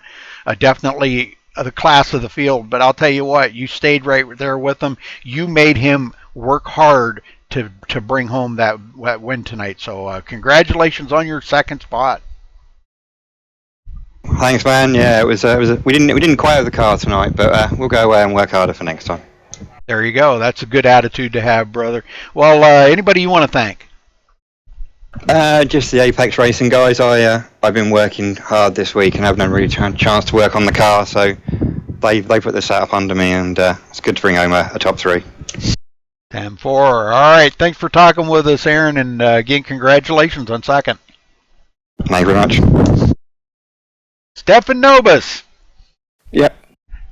Definitely the class of the field. But I'll tell you what, you stayed right there with him. You made him work hard to bring home that win tonight. So congratulations on your second spot. Thanks, man. Yeah, we didn't quite have the car tonight, but we'll go away and work harder for next time. There you go. That's a good attitude to have, brother. Well, anybody you want to thank? Just the Apex Racing guys. I've been working hard this week and haven't really had a chance to work on the car, so they put the setup under me, and it's good to bring home a top 3. 10-4. All right. Thanks for talking with us, Aaron, and again, congratulations on second. Thank you very much. Stefan Nobis. Yep.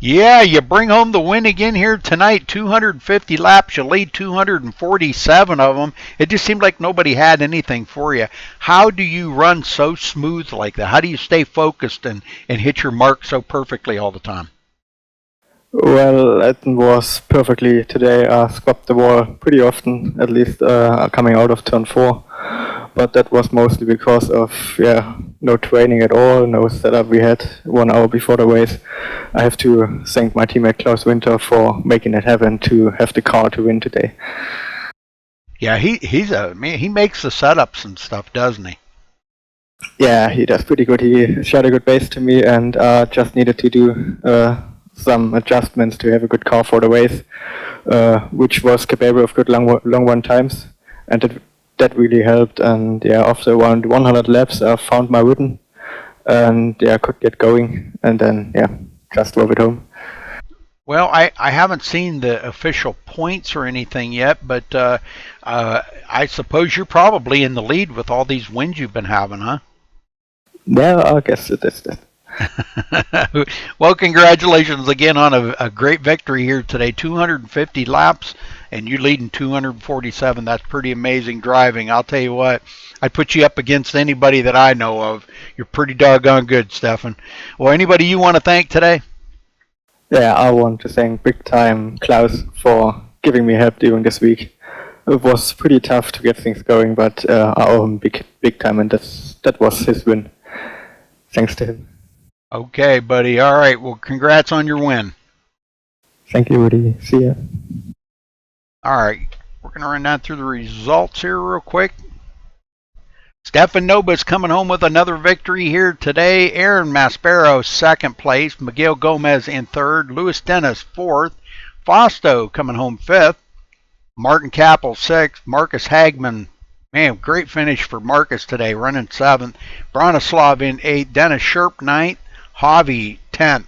Yeah, you bring home the win again here tonight. 250 laps. You lead 247 of them. It just seemed like nobody had anything for you. How do you run so smooth like that? How do you stay focused and hit your mark so perfectly all the time? Well, it was perfectly today. I swapped the wall pretty often, at least coming out of turn 4. But that was mostly because of no training at all, no setup. We had 1 hour before the race. I have to thank my teammate Klaus Winter for making it happen to have the car to win today. Yeah, he's a man. He makes the setups and stuff, doesn't he? Yeah, he does pretty good. He shot a good base to me, and just needed to do some adjustments to have a good car for the race, which was capable of good long run times, and that really helped. And after around 100 laps, I found my rhythm, and I could get going, and then just drove it home. Well, I haven't seen the official points or anything yet, but I suppose you're probably in the lead with all these wins you've been having, huh? Yeah, I guess it is that. Well, congratulations again on a great victory here today. 250 laps, and you leading 247. That's pretty amazing driving. I'll tell you what, I'd put you up against anybody that I know of. You're pretty doggone good, Stefan. Well, anybody you want to thank today? Yeah, I want to thank big time Klaus for giving me help during this week. It was pretty tough to get things going, but I owe him big time, and that was his win. Thanks to him. Okay, buddy. All right. Well, congrats on your win. Thank you, Rudy. See ya. All right. We're going to run down through the results here real quick. Stefan Nobis coming home with another victory here today. Aaron Maspero, second place. Miguel Gomez in third. Luis Dennis, fourth. Fausto coming home fifth. Martin Kappel, sixth. Marcus Hagman, man, great finish for Marcus today, running seventh. Bronislav in eighth. Dennis Sherp, ninth. Javi, 10th.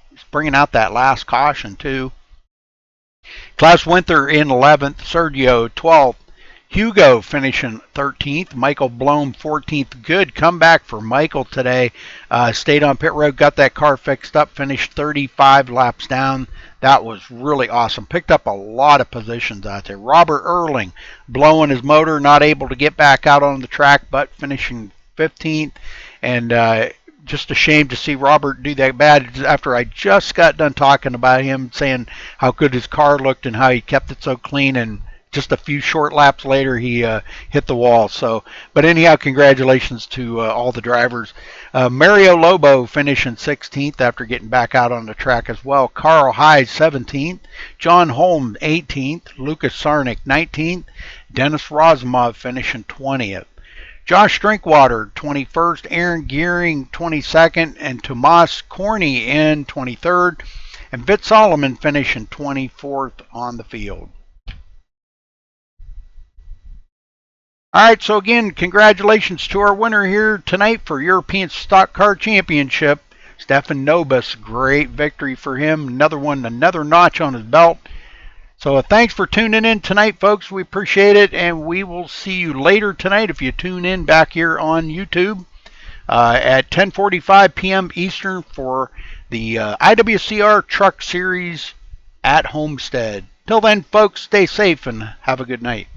He's bringing out that last caution, too. Klaus Winter in 11th. Sergio, 12th. Hugo finishing 13th. Michael Blome, 14th. Good comeback for Michael today. Stayed on pit road, got that car fixed up, finished 35 laps down. That was really awesome. Picked up a lot of positions out there. Robert Erling blowing his motor, not able to get back out on the track, but finishing 15th. And just a shame to see Robert do that bad after I just got done talking about him, saying how good his car looked and how he kept it so clean, and just a few short laps later he hit the wall. So, but anyhow, congratulations to all the drivers. Mario Lobo finishing 16th after getting back out on the track as well. Carl Hyde 17th. John Holm 18th. Lucas Sarnik 19th. Dennis Razumov finishing 20th. Josh Drinkwater, 21st, Aaron Gearing, 22nd, and Tomas Corney in 23rd, and Vitt Solomon finishing 24th on the field. All right, so again, congratulations to our winner here tonight for European Stock Car Championship, Stefan Nobis. Great victory for him. Another one, another notch on his belt. So thanks for tuning in tonight, folks. We appreciate it, and we will see you later tonight if you tune in back here on YouTube at 10:45 p.m. Eastern for the IWCR Truck Series at Homestead. Till then, folks, stay safe and have a good night.